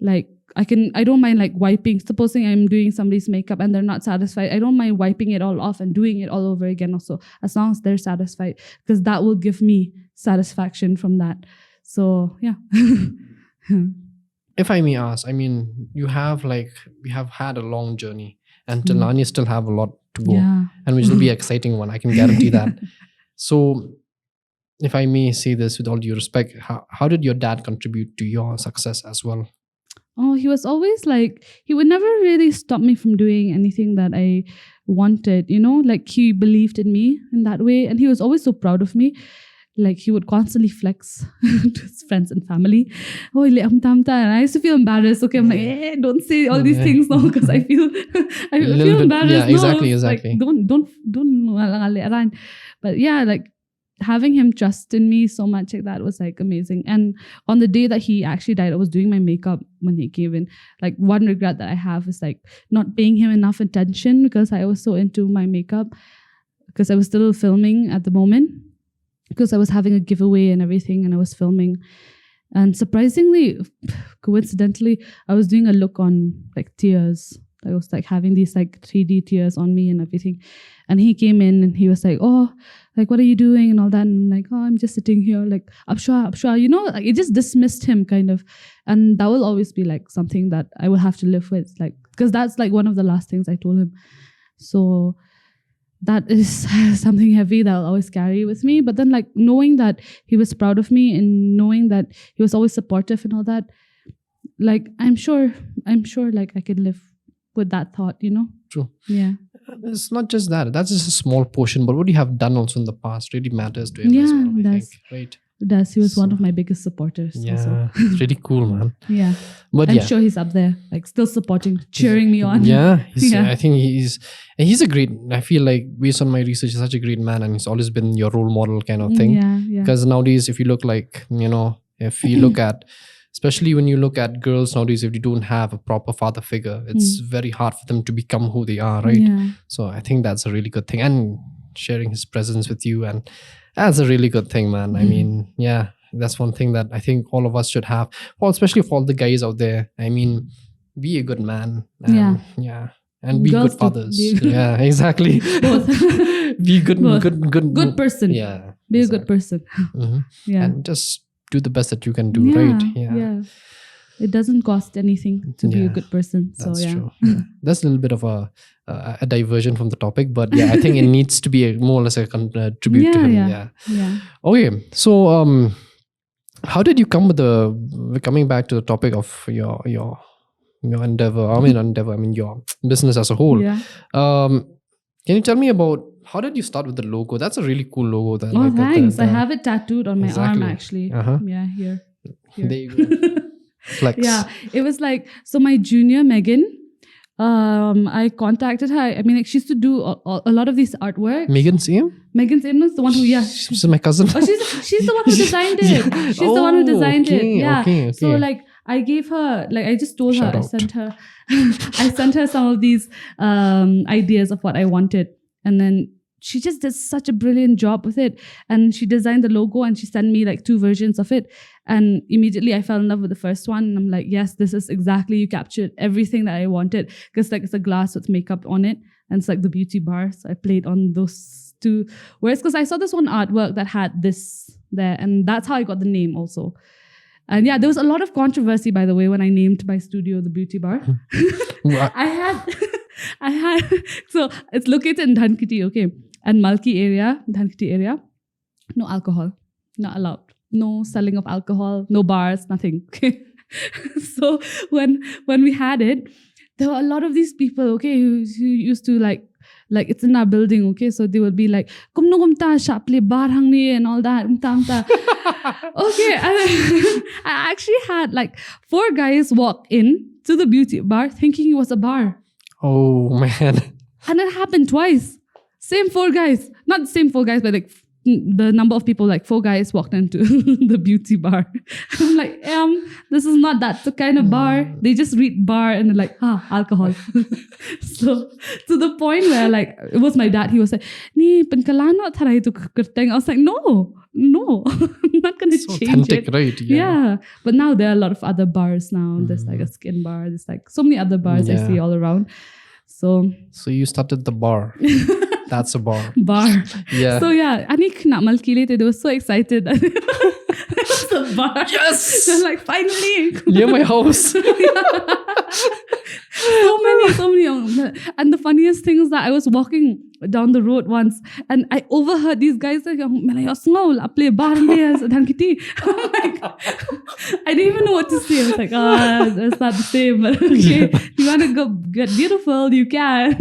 Like, I don't mind like wiping. Supposing I'm doing somebody's makeup and they're not satisfied, I don't mind wiping it all off and doing it all over again also, as long as they're satisfied, because that will give me satisfaction from that. So yeah. If I may ask, I mean, we have had a long journey, and till now you still have a lot to go, and which will be an exciting one. I can guarantee that. So, if I may say this with all due respect, how did your dad contribute to your success as well? Oh, he was always like, he would never really stop me from doing anything that I wanted, you know, like he believed in me in that way. And he was always so proud of me. Like he would constantly flex to his friends and family. Oh, and I used to feel embarrassed. Okay, I'm like, don't say all these things now, because I feel embarrassed. Yeah, exactly. Like, don't. But yeah, like having him trust in me so much like that was like amazing. And on the day that he actually died, I was doing my makeup when he came in. Like one regret that I have is like not paying him enough attention, because I was so into my makeup, because I was still filming at the moment, because I was having a giveaway and everything, and I was filming. And surprisingly, coincidentally, I was doing a look on like tears. I was like having these like 3D tears on me and everything. And he came in and he was like, oh, like, what are you doing? And all that. And I'm like, oh, I'm just sitting here like, Abshwa. You know, like, it just dismissed him kind of. And that will always be like something that I will have to live with. Like, because that's like one of the last things I told him. So that is something heavy that I'll always carry with me. But then like knowing that he was proud of me and knowing that he was always supportive and all that, like, I'm sure like I could live with that thought, you know? True. Yeah. It's not just that. That's just a small portion, but what you have done also in the past really matters to him as well, I think. Right? It does. He was one of my biggest supporters. Yeah. Also. It's really cool, man. Yeah. But I'm sure he's up there, like still supporting, cheering me on. Yeah. I think he's a great, I feel like based on my research, he's such a great man, and he's always been your role model kind of thing. Yeah. Because nowadays, if you look like, you know, if you look at, especially when you look at girls nowadays, if you don't have a proper father figure, it's very hard for them to become who they are, right? Yeah. So I think that's a really good thing. And sharing his presence with you, and that's a really good thing, man. I mean, yeah, that's one thing that I think all of us should have. Well, especially for all the guys out there. I mean, be a good man. And, and be Girls good fathers. Be good. Yeah, exactly. Both. Be good person. Yeah. Be a good person. Mm-hmm. Yeah. And just do the best that you can do, right? Yeah. It doesn't cost anything to be a good person. So that's true. Yeah. That's a little bit of a diversion from the topic, but yeah, I think it needs to be more or less a tribute to him. Yeah. Okay, so how did you come with coming back to the topic of your endeavor? I mean your business as a whole. Yeah. Can you tell me about how did you start with the logo? That's a really cool logo. Thanks. I have it tattooed on my arm actually. Uh-huh. Yeah, here. There you go. Flex. Yeah, it was like, so my junior Megan, I contacted her. I mean, like, she used to do a lot of these artwork. Megan's name? Megan's name is the one who, She's my cousin. Oh, she's the one who designed it. She's the one who designed it. Yeah. Okay. So like, I gave her, like, I just told Shout her, out. I sent her some of these ideas of what I wanted. And then she just did such a brilliant job with it. And she designed the logo and she sent me like 2 versions of it. And immediately I fell in love with the first one. And I'm like, yes, this is exactly, you captured everything that I wanted. Because like it's a glass with makeup on it. And it's like the beauty bar. So I played on those 2 words. Because I saw this one artwork that had this there. And that's how I got the name also. And yeah, there was a lot of controversy, by the way, when I named my studio the Beauty Bar. I had, so it's located in Dhankiti, okay? And Dhankiti area, no alcohol, not allowed. No selling of alcohol, no bars, nothing. Okay. So when we had it, there were a lot of these people, okay, who used to like it's in our building, okay, so they would be like kumno kumta shaple bar hangni and all that umta. Okay, I actually had like 4 guys walk in to the beauty bar thinking it was a bar. Oh man. And it happened twice. Same 4 guys. Not the same 4 guys, but like the number of people, like 4 guys walked into the beauty bar. I'm like, this is not that the kind of bar. They just read bar and they're like, alcohol. So to the point where like, it was my dad. He was like, "Ni penkalano tharai tu kerteng." I was like, no, I'm not going to So change authentic, it. right? Yeah. But now there are a lot of other bars now. There's like a skin bar. There's like so many other bars I see all around. So you started the bar. That's a bar. Bar. Yeah. So yeah, Anik nak malkile, they were so excited. It's a bar. Yes! They're like, finally. Near my house. So many. And the funniest thing is that I was walking down the road once and I overheard these guys like, play bar. I'm like, I didn't even know what to say. I was like, that's not the same. But okay, you want to go get beautiful, you can.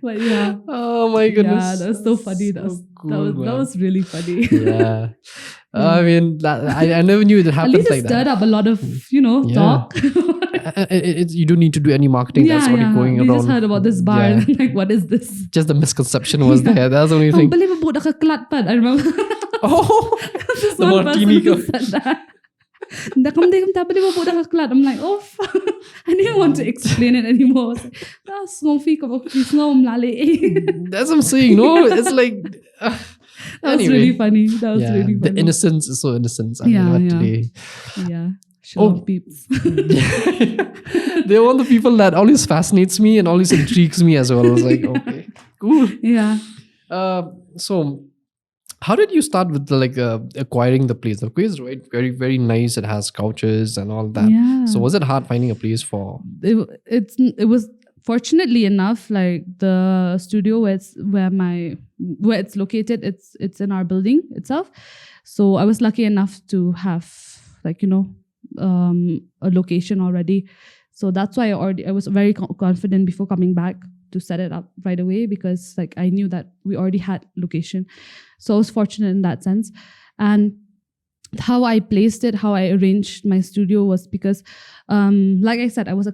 But yeah. Oh my goodness. Yeah, that was so funny. That was really funny. Yeah. I mean, I never knew it happened At least like it that. stirred up a lot of, talk. You don't need to do any marketing. That's already going we around. just heard about this bar and like, what is this? Just the misconception was there. That's the only thing. Unbelievable. I remember. Oh, This the one martini person who said that. I'm like, oh, fuck. I didn't want to explain it anymore. I was like, that's what I'm saying. No, it's like. That was really funny. That was really funny. The innocence is so innocent. I mean, actually. Yeah. Shalom peeps. They're all the people that always fascinates me and always intrigues me as well. I was like, okay, cool. Yeah. So, how did you start with acquiring the place? The place, right? Very, very nice. It has couches and all that. Yeah. So, was it hard finding a place for? It was fortunately enough, like the studio where it's located, it's in our building itself. So I was lucky enough to have a location already. So that's why I was very confident before coming back to set it up right away, because like I knew that we already had location. So I was fortunate in that sense. And how I placed it, how I arranged my studio was because, like I said, I was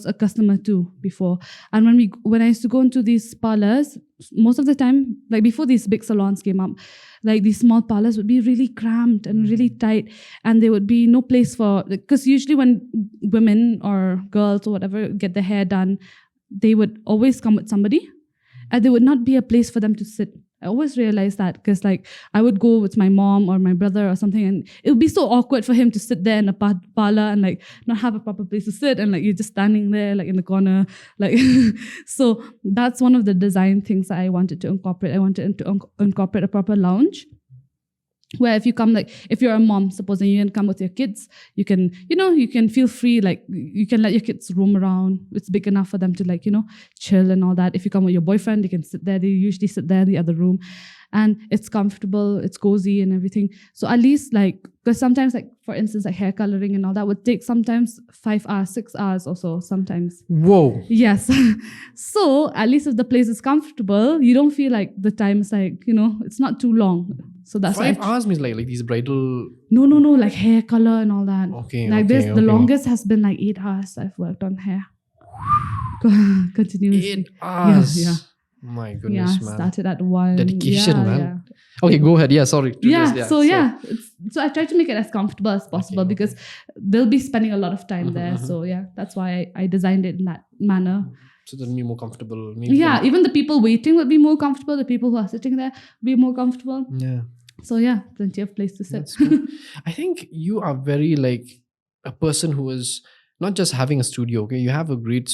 a customer too before. And when I used to go into these parlors, most of the time, like before these big salons came up, like these small parlors would be really cramped and really tight, and there would be no place for, because usually when women or girls or whatever get their hair done, they would always come with somebody, and there would not be a place for them to sit. I always realized that, because like I would go with my mom or my brother or something, and it would be so awkward for him to sit there in a parlor and like not have a proper place to sit, and like you're just standing there like in the corner, like so that's one of the design things that I wanted to incorporate. I wanted to incorporate a proper lounge where if you come, like if you're a mom, supposing you can come with your kids, you can feel free, like you can let your kids roam around. It's big enough for them to chill and all that. If you come with your boyfriend, they can sit there. They usually sit there in the other room, and it's comfortable, it's cozy and everything. So at least because sometimes for instance hair coloring and all that would take sometimes 5 hours, 6 hours or so sometimes. Whoa. Yes. So at least if the place is comfortable, you don't feel like the time is it's not too long. So that's 5 hours means like these bridal. No, like hair color and all that. Okay. The longest has been 8 hours I've worked on hair. Continuously. 8 hours. Yeah. My goodness, man. Started at 1. Dedication, man. Yeah. Okay, go ahead. Yeah, sorry. So I try to make it as comfortable as possible, because they'll be spending a lot of time there. So yeah, that's why I designed it in that manner. So they'll be more comfortable. Even the people waiting will be more comfortable. The people who are sitting there will be more comfortable. Yeah. So yeah, plenty of place to sit. That's cool. I think you are very a person who is not just having a studio, okay? You have a great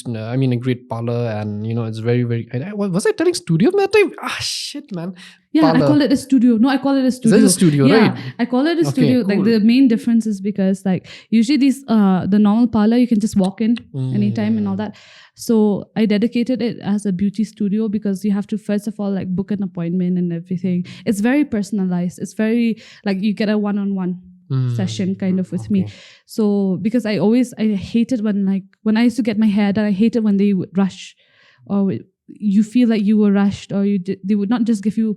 parlor, and it's very, very. Was I telling studio that time? Shit, man. Yeah, Parlor. I call it a studio. No, I call it a studio. Is that a studio, yeah, right? I call it a Okay, studio. cool. The main difference is because usually these the normal parlor you can just walk in anytime and all that. So I dedicated it as a beauty studio, because you have to first of all book an appointment and everything. It's very personalized. It's very you get a one-on-one. session kind of with me. So because I hated when I used to get my hair done, I hated when they would rush, or you feel like you were rushed, or they would not just give you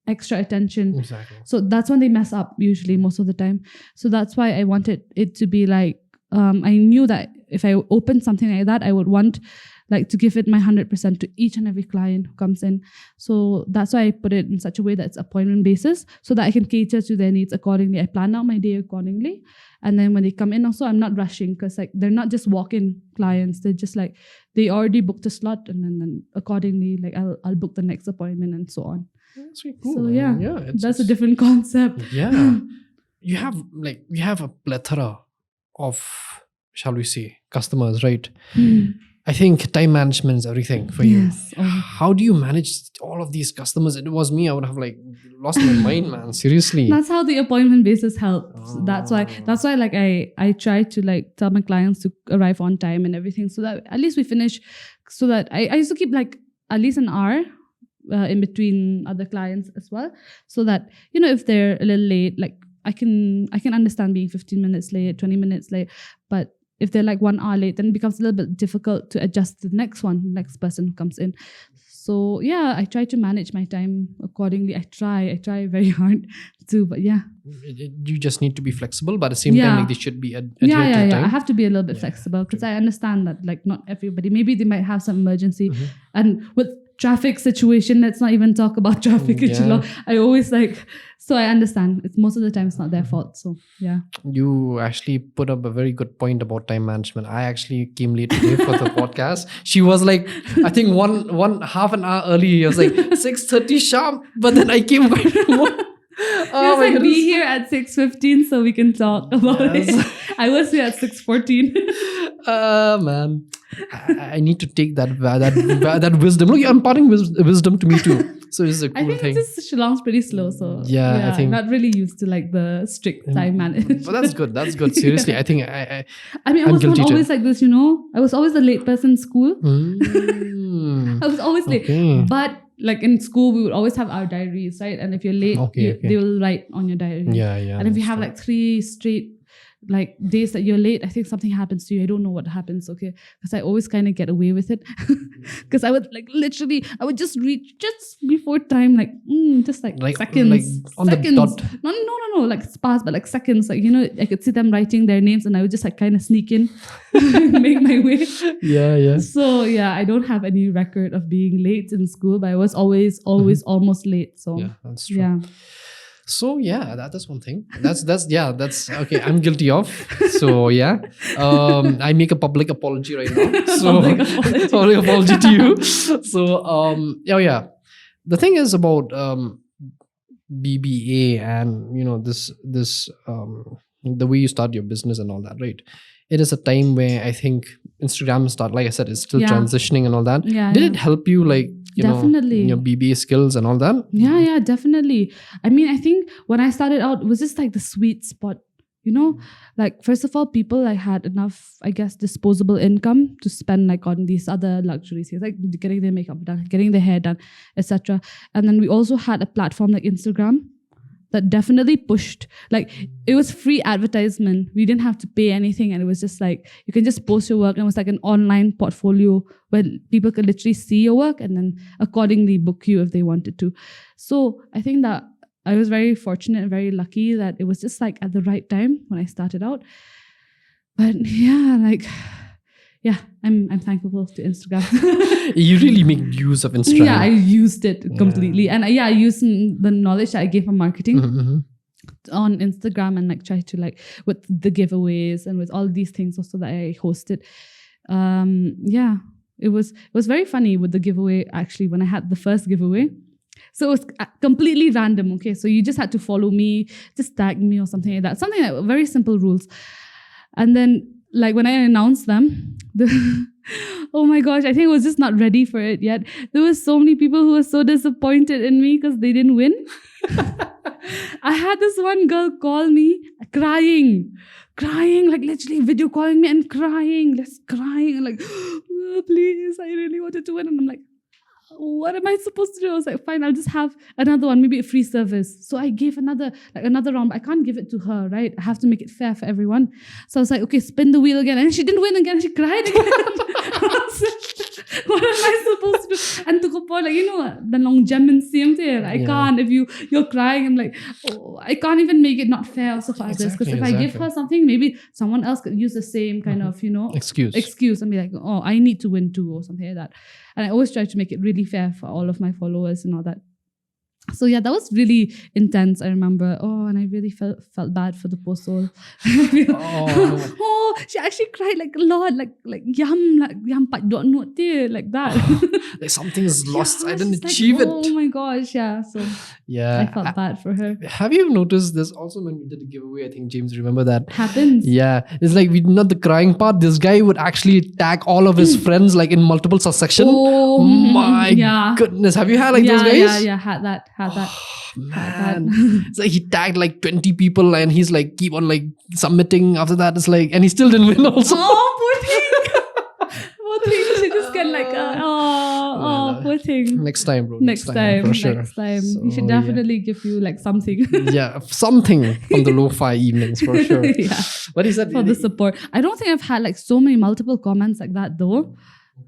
extra attention. Exactly. So that's when they mess up usually most of the time. So that's why I wanted it to be like, I knew that if I opened something like that, I would want like to give it my 100% to each and every client who comes in. So that's why I put it in such a way that it's appointment basis, so that I can cater to their needs accordingly. I plan out my day accordingly. And then when they come in also, I'm not rushing, because like they're not just walk-in clients. They're just like, they already booked a slot, and then accordingly, like I'll book the next appointment and so on. That's really cool. So man. that's a different concept. Yeah. You have a plethora of, shall we say, customers, right? I think time management is everything for you. Yes. How do you manage all of these customers? It was me, I would have like lost my mind, man. Seriously. That's how the appointment basis helps. That's why like I try to like tell my clients to arrive on time and everything, so that at least we finish. So that I used to keep like at least an hour in between other clients as well, so that, you know, if they're a little late, like I can understand being 15 minutes late, 20 minutes late, but if they're like 1 hour late, then it becomes a little bit difficult to adjust to the next person who comes in. So yeah, I try to manage my time accordingly. I try very hard to, but yeah. You just need to be flexible, but at the same time, like they should be adhered to time. I have to be a little bit flexible, because I understand that like not everybody, maybe they might have some emergency, and with traffic situation, let's not even talk about traffic. I always like, so I understand it's most of the time it's not their fault. So yeah. You actually put up a very good point about time management. I actually came late today for the podcast. She was like, I think one half an hour early. I was like 6:30 sharp, but then I came by. Oh my goodness. Be here at 6:15 so we can talk about it. I was here at 6:14. Man, I need to take that wisdom. Look, you're imparting wisdom to me too. So it's a cool thing. I think Shillong's pretty slow, so yeah, I think not really used to like the strict time management. But that's good. That's good. Seriously, I think I mean, I was not always like this. You know, I was always the late person in school. I was always late, but like in school, we would always have our diaries, right? And if you're late, they will write on your diary. Yeah. And if you have like 3 straight like days that you're late, I think something happens to you. I don't know what happens, okay? Because I always kind of get away with it. Because I would like literally, I would just reach just before time, like just like seconds. Like on seconds. The dot. No, like sparse, but like seconds. Like, you know, I could see them writing their names and I would just like kind of sneak in, make my way. Yeah. So yeah, I don't have any record of being late in school, but I was always almost late. So yeah, that's true. Yeah. So yeah, that's one thing. That's okay. I'm guilty of. So yeah, I make a public apology right now. So public apology to you. So yeah. The thing is about BBA and you know this the way you start your business and all that, right? It is a time where I think Instagram like I said, is still transitioning and all that. Yeah, Did it help you like? Definitely. Your BBA skills and all that? Yeah, definitely. I mean, I think when I started out, it was just like the sweet spot, you know? Like, first of all, people like had enough, I guess, disposable income to spend like on these other luxuries, like getting their makeup done, getting their hair done, etc. And then we also had a platform like Instagram that definitely pushed, like it was free advertisement. We didn't have to pay anything, and it was just like you can just post your work, and it was like an online portfolio where people could literally see your work and then accordingly book you if they wanted to. So I think that I was very fortunate and very lucky that it was just like at the right time when I started out. But I'm thankful to Instagram. You really make use of Instagram. Yeah, I used it completely. And I used the knowledge that I gave from marketing on Instagram and like try to like with the giveaways and with all these things also that I hosted. It was very funny with the giveaway actually when I had the first giveaway. So it was completely random, okay? So you just had to follow me, just tag me or something like that. Something like very simple rules. And then like when I announced them, oh my gosh, I think I was just not ready for it yet. There were so many people who were so disappointed in me because they didn't win. I had this one girl call me crying, like literally video calling me and crying, like, oh, please, I really wanted to win. And I'm like, what am I supposed to do? I was like, fine, I'll just have another one, maybe a free service. So I gave another round, but I can't give it to her, right? I have to make it fair for everyone. So I was like, okay, spin the wheel again. And she didn't win again. She cried again. What am I supposed to do? And to go point, like, the long gem and same thing. I can't. If you're crying, I'm like, I can't even make it not fair also for others. Because if I give her something, maybe someone else could use the same kind of, excuse and be like, oh, I need to win too or something like that. And I always try to make it really fair for all of my followers and all that. So yeah, that was really intense. I remember. Oh, and I really felt bad for the poor soul. Oh, she actually cried like a lot, like yam pat don't know like that. Like something is lost. I didn't she's achieve like, it. Oh my gosh, yeah. So yeah, I felt bad for her. Have you noticed this also when we did a giveaway? I think James, remember that? Happens. Yeah, it's like we not the crying part. This guy would actually tag all of his friends like in multiple succession. Oh my goodness! Have you had like those guys? Yeah, had that. Man, it's like he tagged like 20 people and he's like keep on like submitting after that. It's like, and he still didn't win also. Oh, poor thing. Poor thing. You should just get like poor thing. Next time, bro. Next time. For sure. Next time. So, we should definitely give you like something. Yeah, something from the Lofi Evenings for sure. Yeah. But he said for the support. I don't think I've had like so many multiple comments like that though.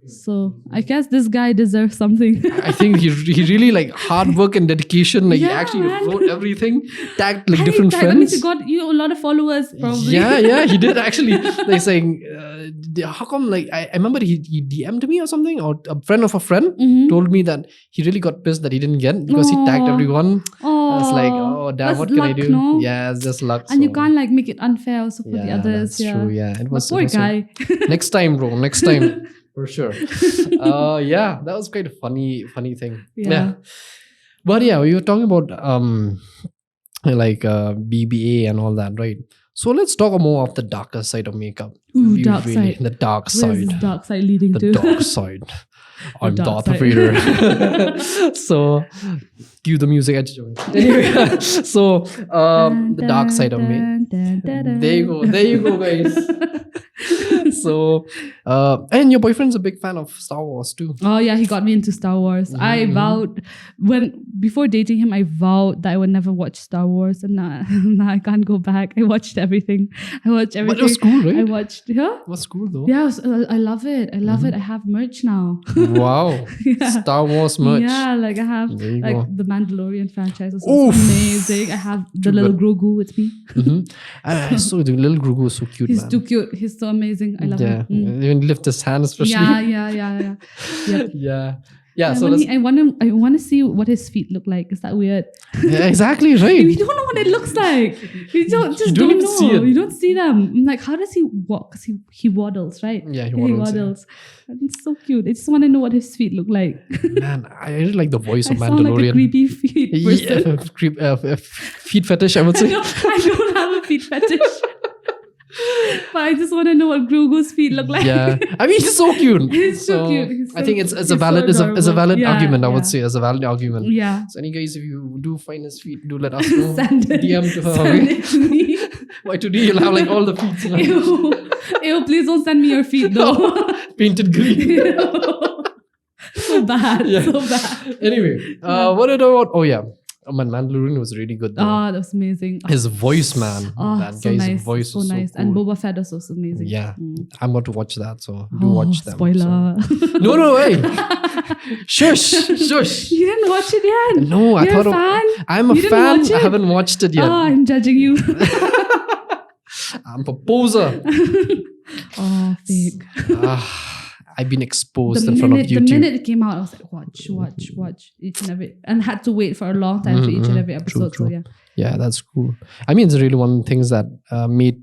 So I guess this guy deserves something. I think he really like hard work and dedication. Like he actually wrote everything, tagged like different friends. That means he got you a lot of followers probably. Yeah, he did actually. Like saying, how come like I remember he DM'd me or something, or a friend of a friend told me that he really got pissed that he didn't get because he tagged everyone. I was like, oh damn, what can I do? No? Yeah, it's just luck. And you can't like make it unfair also for the others. That's true. Yeah, it was poor guy. Next time, bro. Next time. For sure. Yeah, that was quite a funny thing. Yeah. But yeah, we were talking about like BBA and all that, right? So let's talk more of the darker side of makeup. Ooh, dark side. The dark side. Where's this dark side leading to? The dark side. I'm Darth Vader. So, cue the music. Anyway, so the dark side of me. There you go, guys. So, and your boyfriend's a big fan of Star Wars too. Oh yeah, he got me into Star Wars. I vowed before dating him, I vowed that I would never watch Star Wars, and now I can't go back. I watched everything. But it was cool, right? I watched. Yeah, it was cool though. Yeah, I love it. I love it. I have merch now. Wow, Star Wars merch. Yeah, like I have like the Mandalorian franchise. It's amazing. I have the little Grogu with me. I saw the little Grogu is so cute. He's too cute. He's so amazing. I love him. Even lift his hand, especially. Yeah. Yeah, so I want to see what his feet look like. Is that weird? Yeah, exactly, right. We don't know what it looks like. We don't know. See it. We don't see them. I'm like, how does he walk? Because he waddles, right? Yeah, he waddles. And it's so cute. I just want to know what his feet look like. Man, I really like the voice of Mandalorian. Sound like a creepy feet person. Yeah, feet fetish, I would say. I don't have a feet fetish. But I just want to know what Grogu's feet look like. Yeah, I mean he's so cute. He's so cute. I think it's a valid argument. I would say as a valid argument. Yeah. So, any guys, if you do find his feet, do let us know. DM to her. Send it to me. Why today you'll have like all the feet. Ew, please don't send me your feet though. Painted green. So bad. Yeah. So bad. Anyway, what about? Oh yeah. Man, Mandalorian was really good though. Oh, that was amazing. His voice, man. That so guy's nice. Voice so was nice. so cool. And Boba Fett was also amazing. Yeah. I'm about to watch that, so do watch them. Spoiler. So. No way. Shush. You didn't watch it yet? No, I thought I'm a fan. I haven't watched it yet. Oh, I'm judging you. I'm a proposer. Oh, fake. I've been exposed in front of YouTube. The minute it came out, I was like, watch each and every, and had to wait for a long time for each and every episode. True. So yeah. Yeah, that's cool. I mean, it's really one of the things that made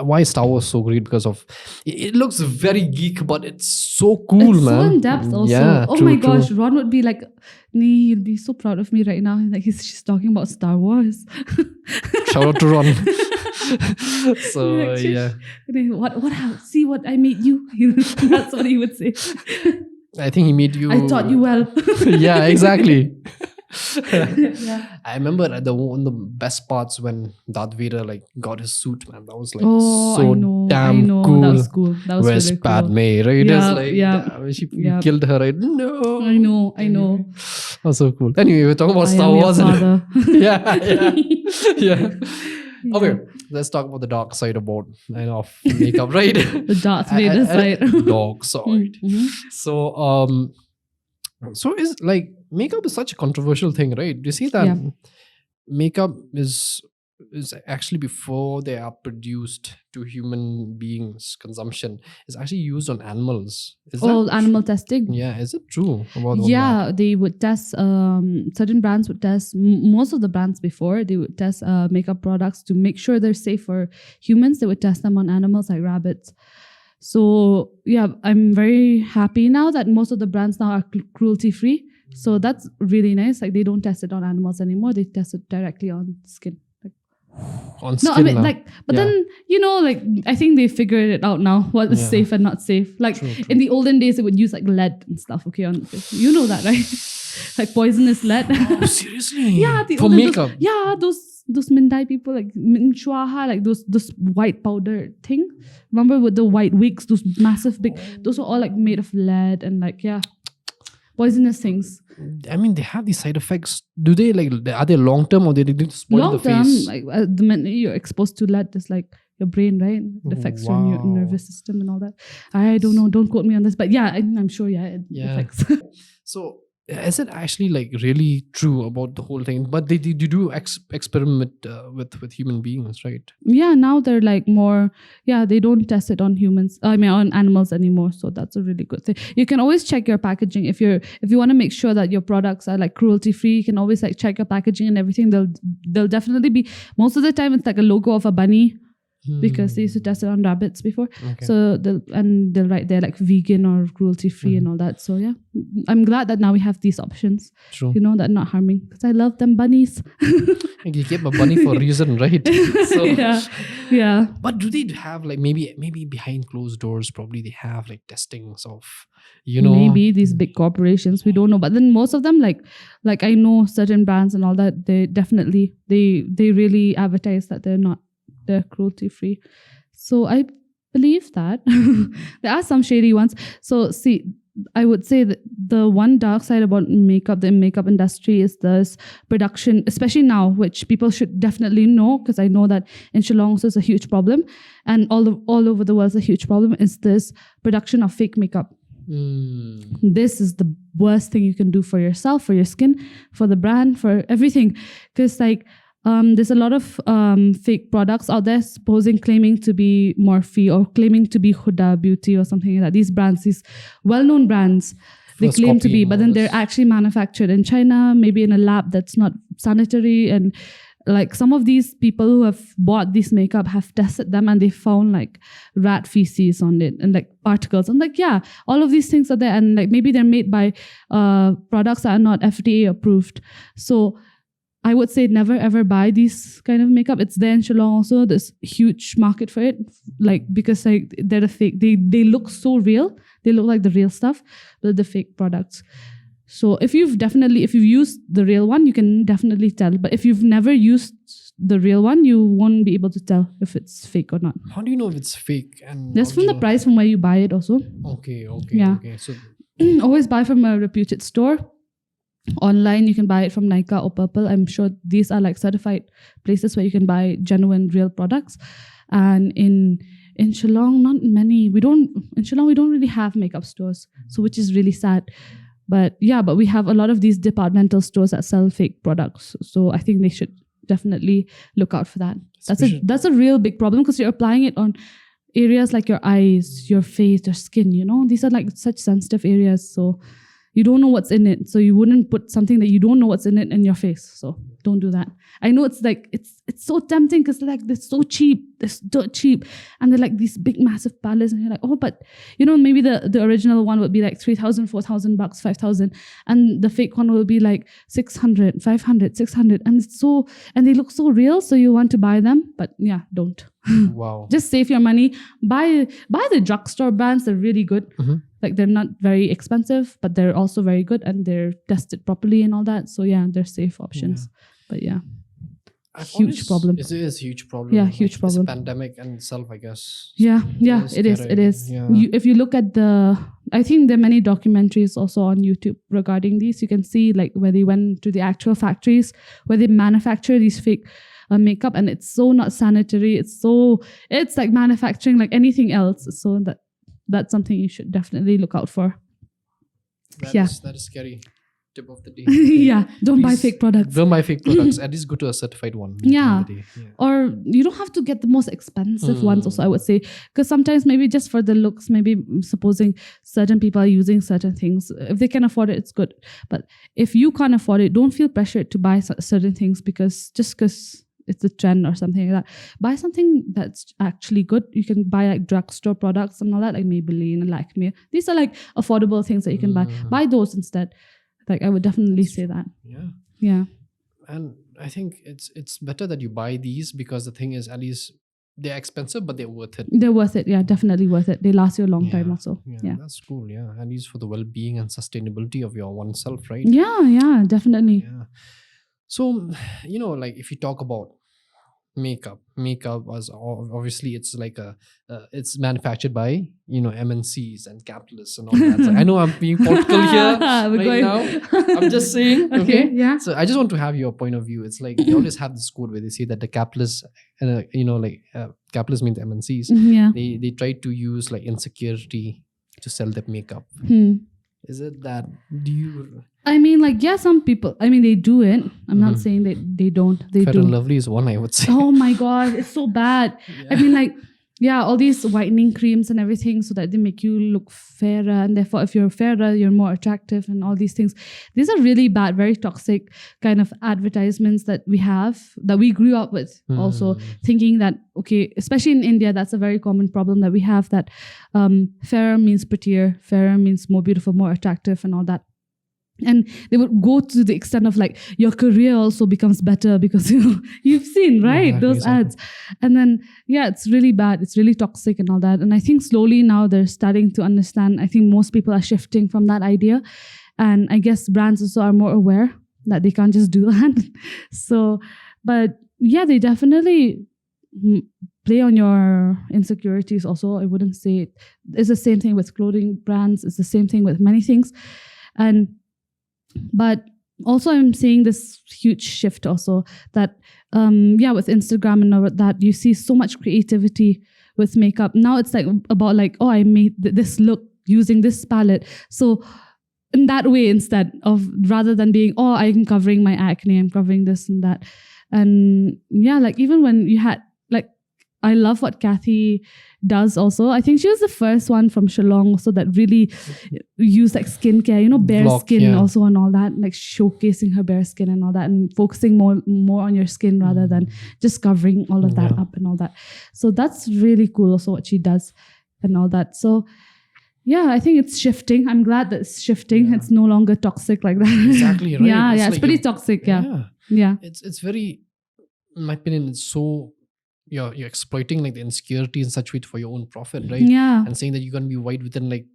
why Star Wars so great, because of it looks very geek, but it's so cool, it's man. So in depth also. Yeah, my gosh, Ron would be like, he'll be so proud of me right now. Like she's talking about Star Wars. Shout out to Ron. So yeah. What? See what I made you. That's what he would say. I think he made you. I taught you well. Yeah, exactly. Yeah. I remember one of the best parts when Darth Vader like got his suit, man. That was like Oh, so damn cool. That was cool. That was Where's really cool. Padme, right? Yeah, It's like, yeah, damn, you yeah. killed her, right? No. I know. That was so cool. Anyway, we're talking about I Star am your Wars. father. Yeah. Yeah. Okay, let's talk about the dark side about of makeup, right? The Darth Vader side. Dark side. Mhm. So is like makeup is such a controversial thing, right? Do you see that Yeah. makeup is actually before they are produced to human beings consumption is actually used on animals? Is Oh, that animal testing. yeah, is it true about all Yeah, they would test. Certain brands would test. Most of the brands before they would test makeup products to make sure they're safe for humans. They would test them on animals like rabbits. So yeah, I'm very happy now that most of the brands now are cruelty free. So that's really nice. Like they don't test it on animals anymore. They test it directly on skin. Like, on no, skin I mean now? like, but Yeah. then like I think they figured it out now. What is Yeah. safe and not safe. Like True. in the olden days, they would use like lead and stuff. Okay, on you know that, right? Like poisonous lead. Oh, seriously? Yeah, the for olden- makeup. those Mindai people, like Min Chua, like those white powder thing. Remember with the white wigs, those massive big, those are all like made of lead and like poisonous things. I mean, they have these side effects. Do they like? Are they long term or they did spoil Long the term, face? like the minute you're exposed to lead, it's like your brain, right? It affects your Wow. nervous system and all that. I don't know. Don't quote me on this, but yeah, I'm sure. Yeah, it Yeah. affects. So is it actually like really true about the whole thing? But they do experiment with human beings, right? Yeah, now they're like more, they don't test it on humans, I mean on animals anymore. So that's a really good thing. You can always check your packaging if you want to make sure that your products are like cruelty free. You can always like check your packaging and everything. They'll definitely be, most of the time it's like a logo of a bunny because they used to test it on rabbits before. Okay. So they'll write there like vegan or cruelty free and all that. So yeah, I'm glad that now we have these options. True. That not harming, because I love them bunnies. You keep a bunny for a reason, right? So, yeah. But do they have like maybe behind closed doors? Probably they have like testings of Maybe these big corporations, we don't know. But then most of them, like I know certain brands and all that, they definitely they really advertise that they're cruelty free. So I believe that. There are some shady ones. So see, I would say that the one dark side about makeup, the makeup industry, is this production, especially now, which people should definitely know, because I know that in Shillong also is a huge problem, and all over the world is a huge problem, is this production of fake makeup. This is the worst thing you can do for yourself, for your skin, for the brand, for everything. Because like there's a lot of fake products out there claiming to be Morphe or claiming to be Huda Beauty or something like that. These brands, these well-known brands, they First claim to be, copying but then all they're this. actually manufactured in China, maybe in a lab that's not sanitary. And like some of these people who have bought this makeup have tested them and they found like rat feces on it and like particles. And like, all of these things are there. And like maybe they're made by products that are not FDA approved. So I would say never ever buy these kind of makeup. It's there in Shillong also. There's huge market for it, like because like they're a fake. They look so real. They look like the real stuff, but the fake products. So if you've used the real one, you can definitely tell. But if you've never used the real one, you won't be able to tell if it's fake or not. How do you know if it's fake? And That's from the price from where you buy it also. Okay. Yeah. Okay. So Always buy from a reputed store. Online, you can buy it from Nykaa or Purple. I'm sure these are like certified places where you can buy genuine, real products. And in Shillong, not many. In Shillong, we don't really have makeup stores, so which is really sad. But we have a lot of these departmental stores that sell fake products. So I think they should definitely look out for that. That's a real big problem, because you're applying it on areas like your eyes, your face, your skin. These are like such sensitive areas. So you don't know what's in it. So you wouldn't put something that you don't know what's in it in your face. So Don't do that. I know it's like it's so tempting because like they're so cheap, they're dirt cheap, and they're like these big massive palettes, and you're like, oh, but maybe the original one would be like $3,000, $4,000, $5,000, and the fake one will be like $600, $500, $600, and they look so real, so you want to buy them, but yeah, don't. Wow. Just save your money. Buy the drugstore brands. They're really good. Like they're not very expensive, but they're also very good, and they're tested properly and all that. So yeah, they're safe options. But yeah, huge problem. It is a huge problem. Yeah, huge problem. It's a pandemic in itself, I guess. Yeah, it is. Yeah. If you look at I think there are many documentaries also on YouTube regarding these. You can see like where they went to the actual factories where they manufacture these fake makeup, and it's so not sanitary. It's like manufacturing like anything else. So that's something you should definitely look out for. That is scary. Tip of the day. Yeah, don't buy fake products. Don't buy fake products. At least go to a certified one. Yeah. Or you don't have to get the most expensive ones also, I would say. Because sometimes maybe just for the looks, maybe supposing certain people are using certain things. If they can afford it, it's good. But if you can't afford it, don't feel pressured to buy certain things because it's a trend or something like that. Buy something that's actually good. You can buy like drugstore products and all that, like Maybelline and Lakme. These are like affordable things that you can buy. Buy those instead. Like I would definitely say that. Yeah. And I think it's better that you buy these because the thing is, at least they're expensive, but they're worth it. They're worth it. Yeah, definitely worth it. They last you a long time also. Yeah, that's cool. Yeah, at least for the well-being and sustainability of your oneself, right? Yeah, definitely. Yeah. So, like if you talk about makeup was obviously it's like it's manufactured by MNCs and capitalists and all that. So I know I'm being political here now. I'm just saying. Okay. Yeah. So I just want to have your point of view. It's like they always have this quote where they say that the capitalists, capitalists means MNCs. Yeah. They try to use like insecurity to sell their makeup. Is it that? Do you? I mean, like, yeah, some people, they do it. I'm not saying that they don't. They Fair do. and Lovely is one, I would say. Oh my God, it's so bad. Yeah. All these whitening creams and everything so that they make you look fairer. And therefore, if you're fairer, you're more attractive and all these things. These are really bad, very toxic kind of advertisements that we have, that we grew up with. Also thinking that, okay, especially in India, that's a very common problem that we have, that fairer means prettier, fairer means more beautiful, more attractive and all that. And they would go to the extent of like your career also becomes better because you've seen, right? Those ads. And then, yeah, it's really bad. It's really toxic and all that. And I think slowly now they're starting to understand. I think most people are shifting from that idea. And I guess brands also are more aware that they can't just do that. So, but yeah, they definitely play on your insecurities also. I wouldn't say it's the same thing with clothing brands. It's the same thing with many things. But also I'm seeing this huge shift also that, with Instagram and all that, you see so much creativity with makeup. Now it's like about like, oh, I made this look using this palette. So in that way, instead of rather than being, oh, I'm covering my acne, I'm covering this and that. And yeah, like even when you had, like, I love what Cathy does also. I think she was the first one from Shillong also that really used like skincare, bare skin also and all that, like showcasing her bare skin and all that and focusing more on your skin rather than just covering all of that up and all that. So that's really cool also what she does and all that. So yeah, I think it's shifting. I'm glad that it's shifting. Yeah. It's no longer toxic like that. Exactly, right? It's like pretty toxic. Yeah. It's very, in my opinion, it's so... You're exploiting like the insecurity in such way for your own profit, right? Yeah. And saying that you're gonna be white within like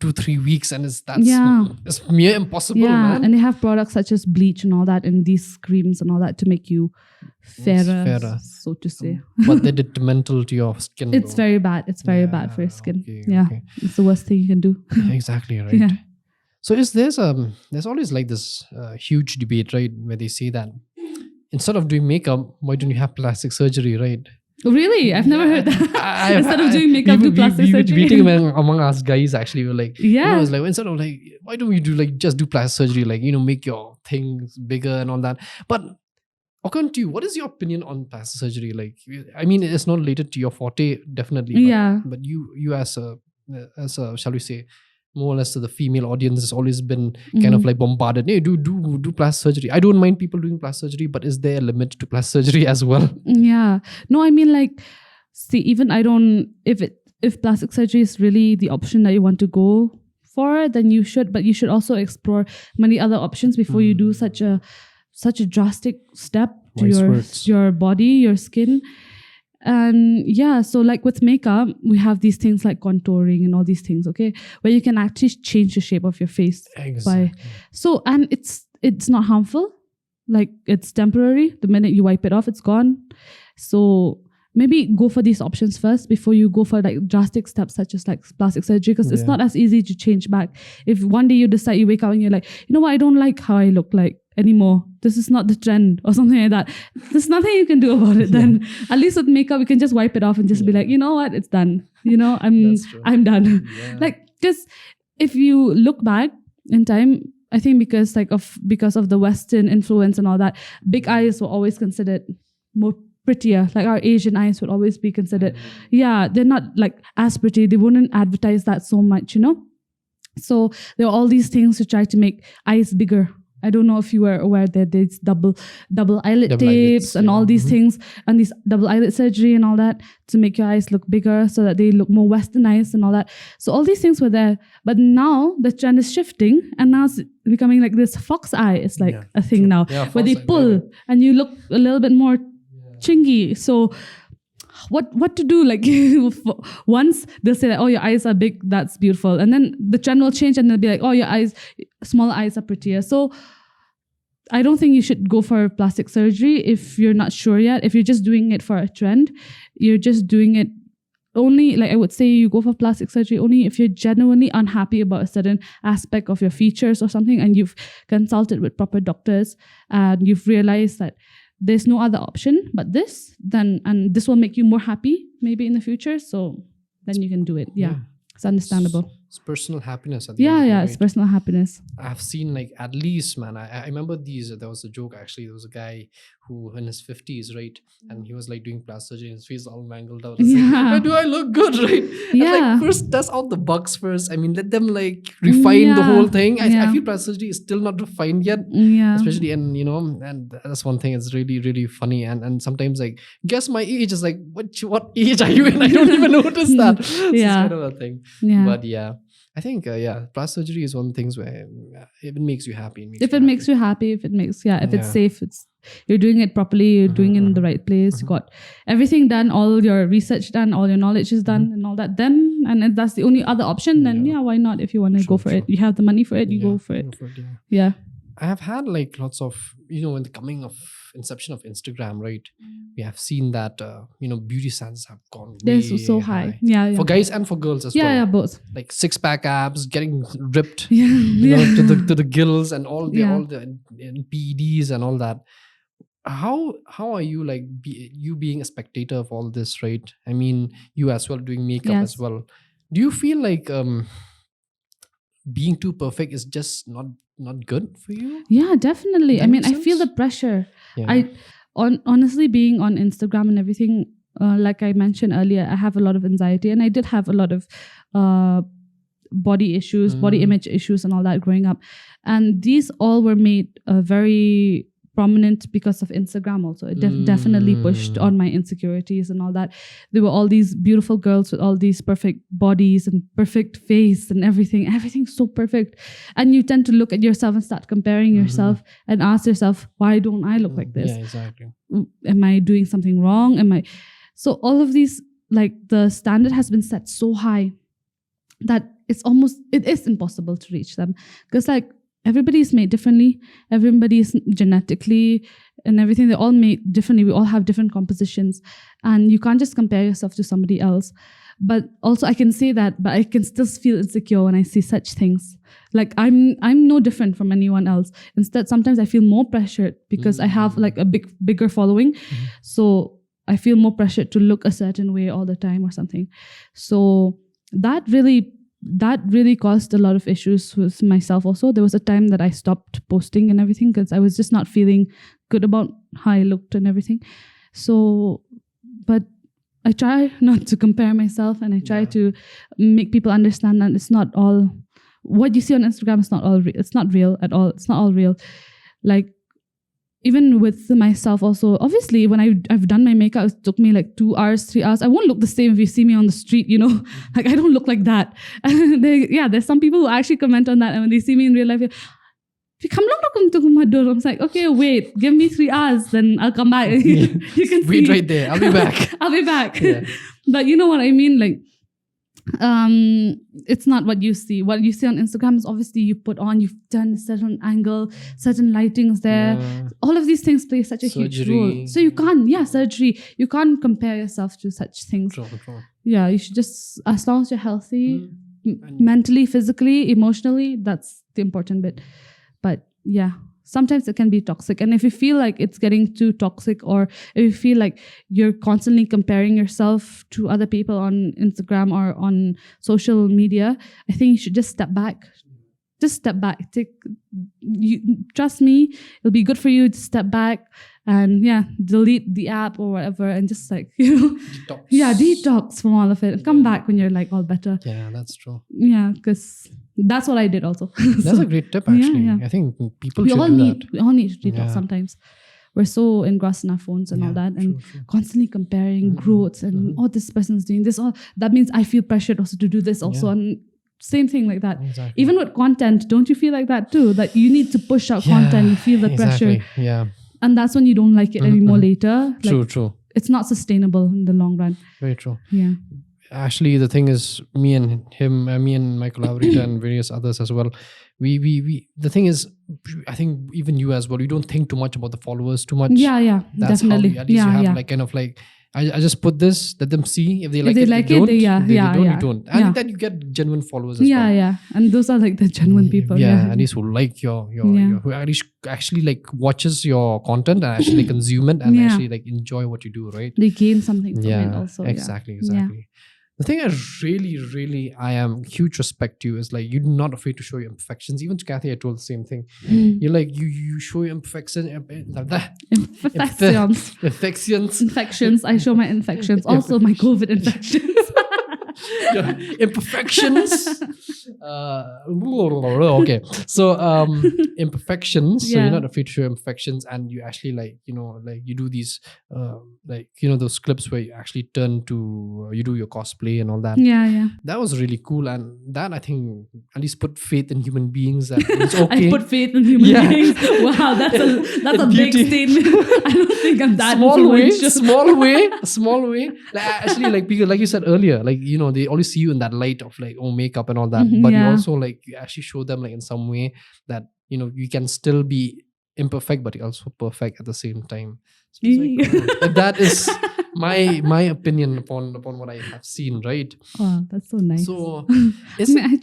2-3 weeks, and it's mere impossible. Yeah, man. And they have products such as bleach and all that, and these creams and all that to make you fairer, so to say. But they're detrimental to your skin. It's very bad. It's very bad for your skin. Okay. It's the worst thing you can do. Exactly right. Yeah. So there's always like this huge debate, right, where they say that instead of doing makeup, why don't you have plastic surgery, right? Oh, really? I've never heard that. Instead of doing makeup, do plastic surgery. Meeting among us guys, actually, we were like, I was like, instead of like, why don't we do like just do plastic surgery, like, make your things bigger and all that. But according to you, what is your opinion on plastic surgery? Like, I mean, it's not related to your forte, definitely. But you as a shall we say, more or less to the female audience has always been kind of like bombarded. Hey, do plastic surgery. I don't mind people doing plastic surgery, but is there a limit to plastic surgery as well? Yeah. No, I mean, like, see, even I don't, if plastic surgery is really the option that you want to go for, then you should, but you should also explore many other options before you do such a drastic step to your body, your skin. And yeah, so like with makeup, we have these things like contouring and all these things, okay, where you can actually change the shape of your face. Exactly. And it's not harmful. Like, it's temporary. The minute you wipe it off, it's gone. So maybe go for these options first before you go for like drastic steps such as like plastic surgery, because it's not as easy to change back. If one day you decide, you wake up and you're like, you know what, I don't like how I look like anymore. This is not the trend or something like that. There's nothing you can do about it then. At least with makeup, you can just wipe it off and just be like, you know what, it's done. You know, I'm done. Yeah. Like, because if you look back in time, I think because of the Western influence and all that, big eyes were always considered more prettier. Like, our Asian eyes would always be considered, they're not like as pretty. They wouldn't advertise that so much, you know? So there are all these things to try to make eyes bigger. I don't know if you were aware that there's double eyelid tapes and all these things, and these double eyelid surgery and all that to make your eyes look bigger so that they look more westernized and all that. So all these things were there. But now the trend is shifting, and now it's becoming like this fox eye. It's like a thing now where they pull and you look a little bit more chingy. So what to do? Like, once they'll say that, oh, your eyes are big, that's beautiful, and then the trend will change and they'll be like, oh, your smaller eyes are prettier. So I don't think you should go for plastic surgery if you're not sure yet. If you're just doing it for a trend, you're just doing it only, like, I would say you go for plastic surgery only if you're genuinely unhappy about a certain aspect of your features or something, and you've consulted with proper doctors and you've realized that there's no other option but this, and this will make you more happy maybe in the future. So then you can do it. Yeah. It's understandable. It's personal happiness. At the end of the day, it's personal happiness. I've seen, like, at least, man, I remember there was a joke actually. There was a guy who in his 50s, right? And he was like doing plastic surgery and his face all mangled out. Like, do I look good, right? Yeah. And, like, first test out the bugs first. I mean, let them like refine the whole thing. I feel plastic surgery is still not refined yet. Yeah. Especially, and you know, and that's one thing. It's really, really funny. And sometimes, like, guess my age is like, what age are you in? I don't even notice that. So it's kind of a thing. Yeah. But yeah. I think, plastic surgery is one of the things where if it makes you happy. If it's safe, you're doing it properly, you're doing it in the right place, you got everything done, all your research done, all your knowledge is done and all that, then, and if that's the only other option, then why not? If you want to go for it, you have the money for it, you go for it. Yeah. I have had like lots of, in the inception of Instagram, right? We have seen that, beauty standards have gone They're way so high. Yeah. For guys and for girls as well. Yeah, both. Like 6-pack abs, getting ripped, to the gills and all the PEDs and all that. How are you, like, you being a spectator of all this, right? I mean, you as well doing makeup as well. Do you feel like being too perfect is just not good for you? Yeah, definitely. I mean, I feel the pressure. Honestly, being on Instagram and everything, like I mentioned earlier, I have a lot of anxiety, and I did have a lot of body issues, body image issues and all that growing up. And these all were made very prominent because of Instagram also. It definitely pushed on my insecurities and all that. There were all these beautiful girls with all these perfect bodies and perfect face and everything's so perfect, and you tend to look at yourself and start comparing yourself and ask yourself, why don't I look like this? Yeah, exactly. Am I doing something wrong? So all of these, like, the standard has been set so high that it is impossible to reach them, because, like, everybody is made differently. Everybody is genetically and everything. They're all made differently. We all have different compositions. And you can't just compare yourself to somebody else. But also I can say that, but I can still feel insecure when I see such things. Like, I'm no different from anyone else. Instead, sometimes I feel more pressured because I have like a bigger following. So I feel more pressured to look a certain way all the time or something. So that really caused a lot of issues with myself also. There was a time that I stopped posting and everything because I was just not feeling good about how I looked and everything. So, but I try not to compare myself, and I try to make people understand that it's not all what you see on Instagram is not all real. It's not real at all. It's not all real. Like, even with myself also, obviously, when I've done my makeup, it took me like 2 hours, 3 hours. I won't look the same if you see me on the street, you know? Like, I don't look like that. And there's some people who actually comment on that. And when they see me in real life, I'm like, okay, wait, give me 3 hours, then I'll come back. You can Wait see. right there. I'll be back. I'll be back. Yeah. But you know what I mean? Like, it's not what you see. What you see on Instagram is obviously you've done a certain angle, certain lightings there. Yeah. All of these things play such a huge role. So you can't, surgery. You can't compare yourself to such things. True. Yeah, you should just, as long as you're healthy, mentally, physically, emotionally, that's the important bit. But yeah, sometimes it can be toxic. And if you feel like it's getting too toxic, or if you feel like you're constantly comparing yourself to other people on Instagram or on social media, I think you should just step back. Just step back. Trust me, it'll be good for you to step back and delete the app or whatever, and just like, Detox. Detox from all of it. Come back when you're like all better. Yeah, that's true. Yeah, because that's what I did also. That's a great tip, actually. Yeah. I think people should do that. We all need to detox sometimes. We're so engrossed in our phones and all that, and constantly comparing growths and this person's doing this. That means I feel pressured also to do this also. And same thing like that. Exactly. Even with content, don't you feel like that too? That you need to push out content, you feel the pressure. Yeah. And that's when you don't like it anymore later. Like, True. It's not sustainable in the long run. Very true. Yeah. Actually, the thing is, me and my collaborator and various others as well, we the thing is, I think even you as well, you don't think too much about the followers too much. Yeah, That's definitely. how at least you have like kind of like, I just put this, let them see. If they like they it, like they it, don't. they If they don't, yeah. you don't. And then you get genuine followers as well. Yeah. And those are like the genuine people. Yeah, at least who like your who actually like watches your content and actually consume it and actually like enjoy what you do, right? They gain something from it also. Exactly. Yeah. The thing I am huge respect to you is like, you're not afraid to show your imperfections. Even to Cathy, I told the same thing. You're like, you show your imperfections. Infections. I show my infections. Also my COVID infections. Your imperfections. Okay. So imperfections. So you're not afraid to show imperfections, and you actually like, like you do these those clips where you actually turn to you do your cosplay and all that. Yeah. That was really cool, and that I think at least put faith in human beings that it's okay. I put faith in human beings. Wow, that's a big statement. I don't think I'm that small way. Like, actually, like because like you said earlier, like they always see you in that light of like makeup and all that, but you also like you actually show them like in some way that you can still be imperfect but you're also perfect at the same time. So it's like, that is my opinion upon what I have seen, right? Wow, that's so nice. So I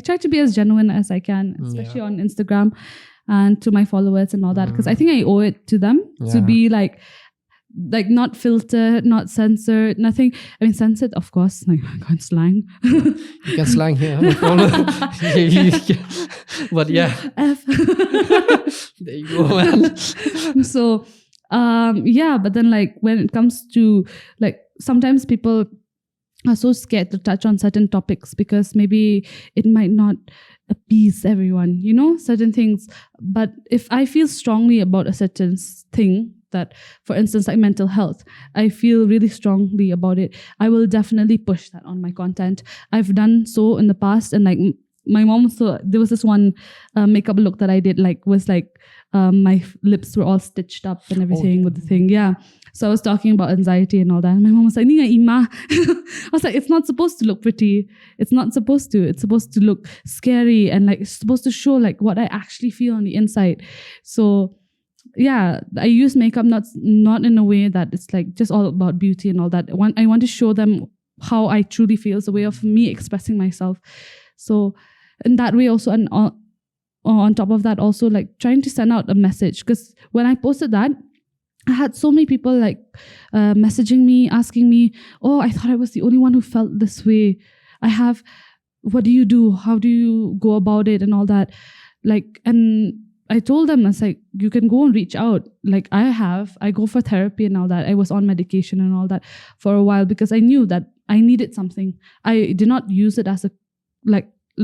try to be as genuine as I can, especially on Instagram and to my followers and all that, because I think I owe it to them to be like not filtered, not censored, nothing. I mean, censored, of course. Like, I can't slang. You can slang here, no problem. But yeah. F. There you go, man. So, but then like when it comes to like, sometimes people are so scared to touch on certain topics because maybe it might not appease everyone, certain things. But if I feel strongly about a certain thing, that, for instance, like mental health, I feel really strongly about it, I will definitely push that on my content. I've done so in the past, and like my mom, so there was this one makeup look that I did, like was like my lips were all stitched up and everything with the thing. Yeah. So I was talking about anxiety and all that. And my mom was like, Ni nga ima. I was like, it's not supposed to look pretty. It's not supposed to. It's supposed to look scary, and like it's supposed to show like what I actually feel on the inside. So yeah, I use makeup not in a way that it's like just all about beauty and all that. I want to show them how I truly feel. It's a way of me expressing myself. So in that way also, and on top of that also, like trying to send out a message, because when I posted that, I had so many people like messaging me, asking me, I thought I was the only one who felt this way. What do you do? How do you go about it and all that? Like, and I told them, I was like, you can go and reach out. Like I go for therapy and all that. I was on medication and all that for a while because I knew that I needed something. I did not use it as a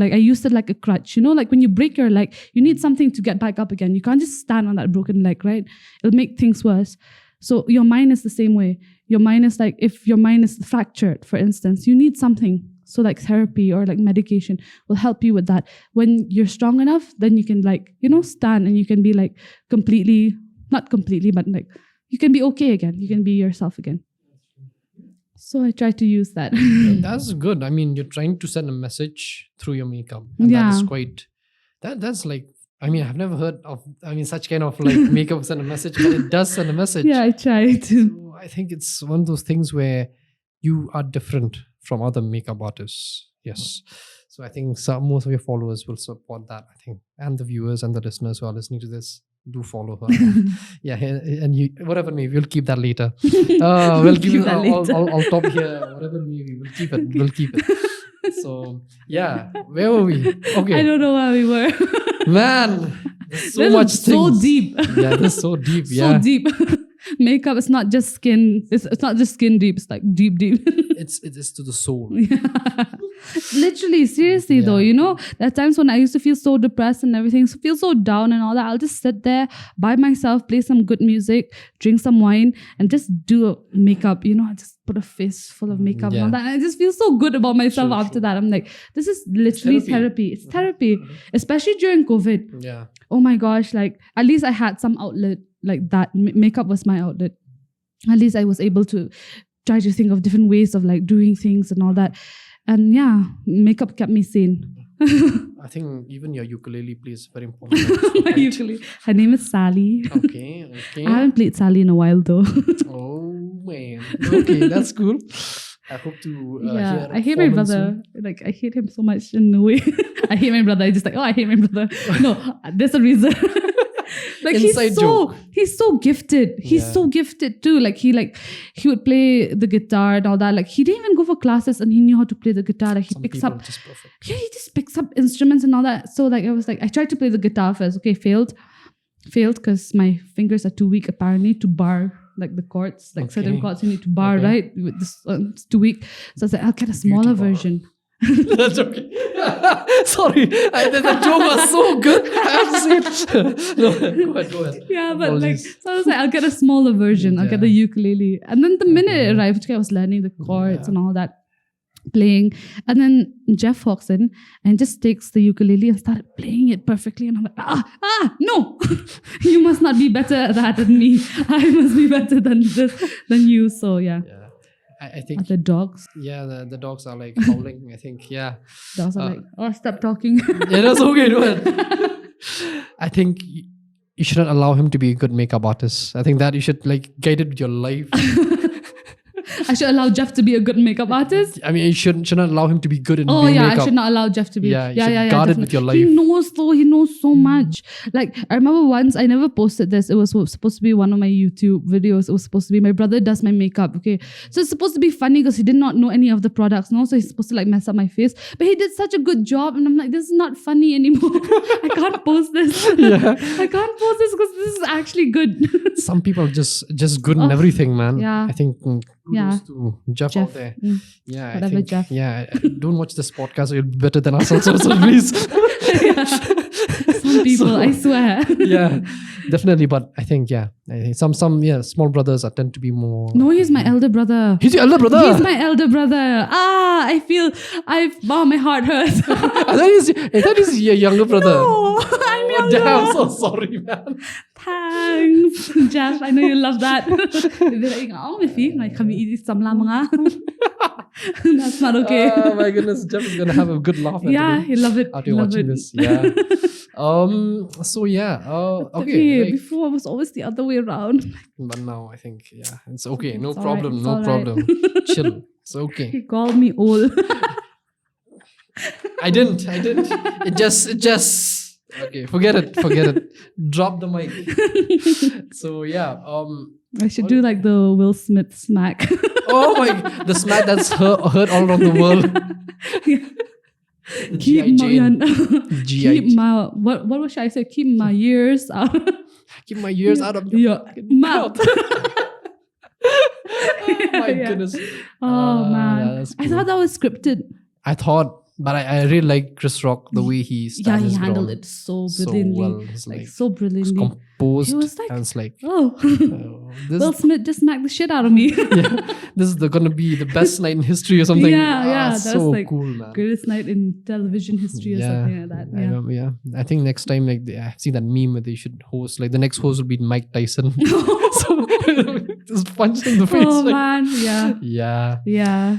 I used it like a crutch. Like when you break your leg, you need something to get back up again. You can't just stand on that broken leg, right? It'll make things worse. So your mind is the same way. Your mind is like, if your mind is fractured, for instance, you need something. So like therapy or like medication will help you with that. When you're strong enough, then you can stand and you can be like not completely, but like you can be okay again. You can be yourself again. So I try to use that. That's good. I mean, you're trying to send a message through your makeup. And that is quite, that's like, I mean, I've never heard of, such kind of like makeup send a message, but it does send a message. Yeah, I try to. So I think it's one of those things where you are different from other makeup artists. Yes. So I think most of your followers will support that, I think. And the viewers and the listeners who are listening to this, do follow her. Yeah, and you, whatever maybe, we'll keep that later. We'll keep it. I'll top here. Whatever maybe, we'll keep it. We'll keep it. So yeah, where were we? Okay. I don't know where we were. Man, there's so much so things. Deep. Yeah, this is so deep. Yeah. So deep. Makeup is not just skin. It's not just skin deep. It's like deep. It is to the soul. Yeah. Literally, seriously though, there are times when I used to feel so depressed and everything, feel so down and all that. I'll just sit there by myself, play some good music, drink some wine, and just do makeup. I just put a face full of makeup and all that. And I just feel so good about myself after that. I'm like, this is literally therapy. It's therapy, especially during COVID. Yeah. Oh my gosh, like at least I had some outlet like that. Makeup was my outlet. At least I was able to try to think of different ways of like doing things and all that. And yeah, makeup kept me sane. I think even your ukulele plays very important role. My ukulele. Her name is Sally. Okay. I haven't played Sally in a while though. Oh man. Okay, that's cool. I hope to hear I hate my brother. soon. Like I hate him so much in a way. I hate my brother. I just like, I hate my brother. No, there's a reason. Like he's so gifted. He's so gifted too. Like he would play the guitar and all that. Like he didn't even go for classes and he knew how to play the guitar. Like he picks up. Yeah, he just picks up instruments and all that. So like I tried to play the guitar first. Okay, failed because my fingers are too weak apparently to bar like the chords. Like certain chords you need to bar, right? With this, it's too weak. So I was like, I'll get a smaller version. That's okay. Sorry, the joke was so good. I have to say it. No, go ahead. Yeah, but so I was like, I'll get a smaller version. I'll get the ukulele. And then the minute it arrived, I was learning the chords and all that, playing. And then Jeff walks in and just takes the ukulele and started playing it perfectly. And I'm like, no, you must not be better at that than me. I must be better than you. So yeah. I think the dogs. Yeah, the dogs are like howling. I think dogs are like, stop talking. Yeah, that's okay. Do it. I think you shouldn't allow him to be a good makeup artist. I think that you should like guide it with your life. I should allow Jeff to be a good makeup artist. I mean, you shouldn't allow him to be good in doing makeup. I should not allow Jeff to be. Yeah, guard it with your life. He knows so much. Like I remember once, I never posted this. It was supposed to be one of my YouTube videos. It was supposed to be my brother does my makeup. Okay, so it's supposed to be funny because he did not know any of the products. No, so he's supposed to like mess up my face. But he did such a good job, and I'm like, this is not funny anymore. I can't post this. I can't post this because this is actually good. Some people are just good in everything, man. Yeah. I think. To Jeff out there. Yeah, whatever, I think, Jeff. Yeah, don't watch this podcast. You'll be better than us also, so please. Some people, I swear. Yeah, definitely. But I think some small brothers tend to be more. No, he's my elder brother. He's your elder brother. He's my elder brother. My heart hurts. I thought he's your younger brother. No, I'm younger. Damn, I'm so sorry, man. Thanks, Jeff. I know you love that. They're like, kami samla mga. That's not okay. Oh my goodness, Jeff is gonna have a good laugh. He'll love it. After watching this, yeah. Okay. Before it was always the other way around. But now I think it's okay. No It's problem. all right. No problem. Chill. It's okay. He called me old. I didn't. It just. Okay, forget it. Drop the mic. So I should do like the Will Smith smack. Oh my, the smack that's heard all around the world. What should I say? Keep my ears out. Keep my ears out of your mouth. Oh my goodness. Oh man. Cool. I thought that was scripted. I thought But I really like Chris Rock, the way he stands he his handled ground it so brilliantly. well. It's Like like so brilliantly. composed. He was like, and it's like, oh, this, Will Smith just smacked the shit out of me. this is going to be the best night in history or something. That's so like cool, man. greatest night in television history or something like that. I Yeah. know, I think next time, like, I've seen that meme where they should host, like, the next host will be Mike Tyson. So, just punch in the face. Oh like, man, yeah. yeah.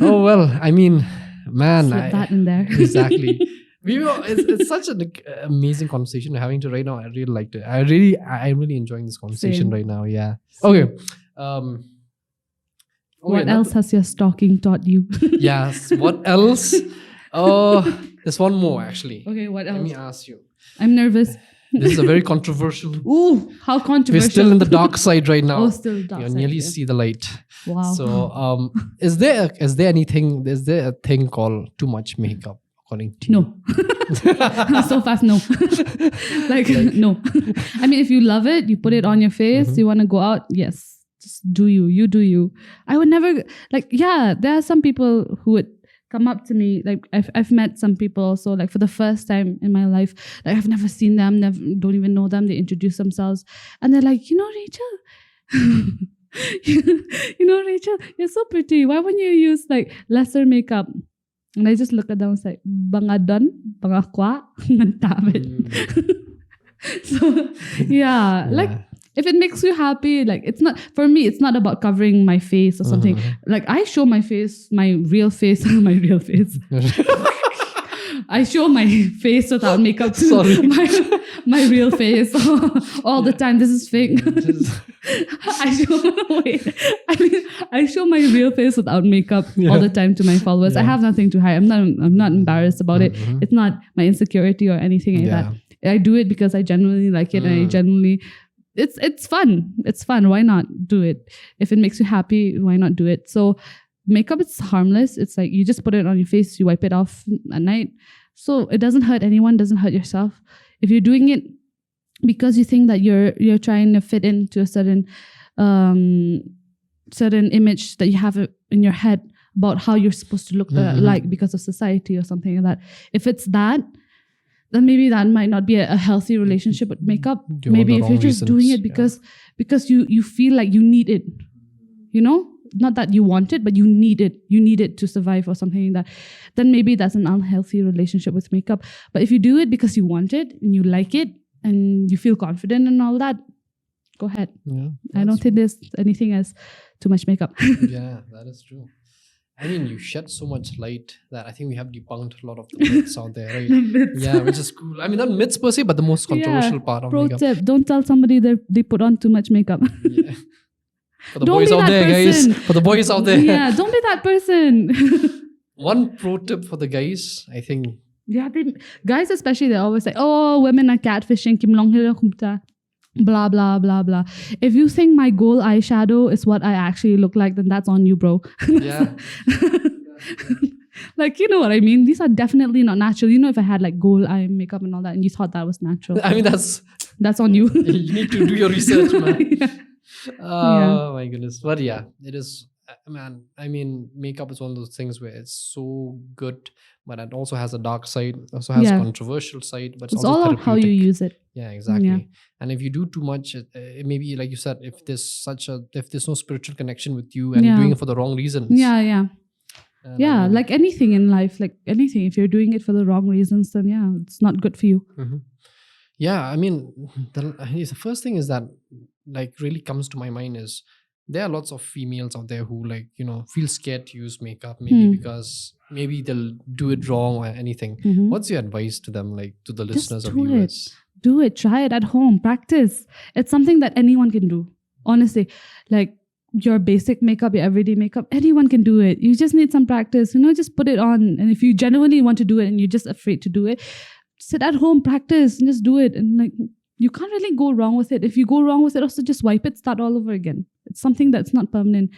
Oh, well, I mean, man. Slip that in there. Exactly. It's such an amazing conversation we're having to right now. I really liked it. I'm really enjoying this conversation Same. right now. Yeah. Okay. What else has your stalking taught you? Yes. What else? Oh, there's one more actually. Okay, what else? Let me ask you. I'm nervous. This is a very controversial. Ooh, how controversial. We're still in the dark side right now. Oh, still dark You side. nearly Yeah. see the light. Wow. So, is there a thing called too much makeup according to you? No. So fast, no. like, no. I mean, if you love it, you put it on your face, you want to go out, yes. Just do you. You do you. I would never, like, there are some people who would come up to me, like I've met some people, so like for the first time in my life, like I've never seen them, don't even know them, they introduce themselves and they're like, Rachel, Rachel, you're so pretty, why wouldn't you use like lesser makeup? And I just look at them and say, banga don, banga kwa, So like if it makes you happy, like it's not, for me, it's not about covering my face or something. Like I show my face, my real face. I show my face without makeup too. Sorry. My real face all the time. This is fake. I show my real face without makeup all the time to my followers. I have nothing to hide. I'm not embarrassed about it. It's not my insecurity or anything like that. I do it because I genuinely like it, and I genuinely, it's fun. It's fun. Why not do it? If it makes you happy, why not do it? So makeup, it's harmless. It's like you just put it on your face, you wipe it off at night. So it doesn't hurt anyone, doesn't hurt yourself. If you're doing it because you think that you're trying to fit into a certain image that you have in your head about how you're supposed to look like because of society or something like that. If it's that, then maybe that might not be a healthy relationship with makeup. Maybe if you're just doing it because you feel like you need it, not that you want it, but you need it to survive or something like that, then maybe that's an unhealthy relationship with makeup. But if you do it because you want it and you like it and you feel confident and all that, go ahead. I don't think there's anything as too much makeup. Yeah, that is true. I mean, you shed so much light that I think we have debunked a lot of the myths out there, right? Yeah, which is cool. I mean, not myths per se, but the most controversial part of makeup. Pro tip, don't tell somebody that they put on too much makeup. Yeah. For the boys out there, guys. For the boys out there. Yeah, don't be that person. One pro tip for the guys, I think. Yeah, guys especially, they always say, oh, women are catfishing, kim long hila kumta. Blah, blah, blah, blah. If you think my gold eyeshadow is what I actually look like, then that's on you, bro. Yeah. Like, you know what I mean? These are definitely not natural. If I had like gold eye makeup and all that and you thought that was natural. I mean, that's on you. You need to do your research, man. Oh my goodness. But yeah, it is, man. I mean, makeup is one of those things where it's so good, but it also has a dark side, also has a controversial side, but it's also all about how you use it. Yeah, exactly. Yeah. And if you do too much, maybe like you said, if there's no spiritual connection with you and you're doing it for the wrong reasons. Yeah. Like anything in life, like anything, if you're doing it for the wrong reasons, then it's not good for you. Yeah, I mean, the first thing is that like really comes to my mind is there are lots of females out there who like, feel scared to use makeup, maybe because maybe they'll do it wrong or anything. What's your advice to them, like to the listeners or viewers? Do it. Try it at home. Practice. It's something that anyone can do. Honestly, like your basic makeup, your everyday makeup, anyone can do it. You just need some practice. Just put it on. And if you genuinely want to do it and you're just afraid to do it, sit at home, practice, and just do it. And like, you can't really go wrong with it. If you go wrong with it, also just wipe it, start all over again. It's something that's not permanent.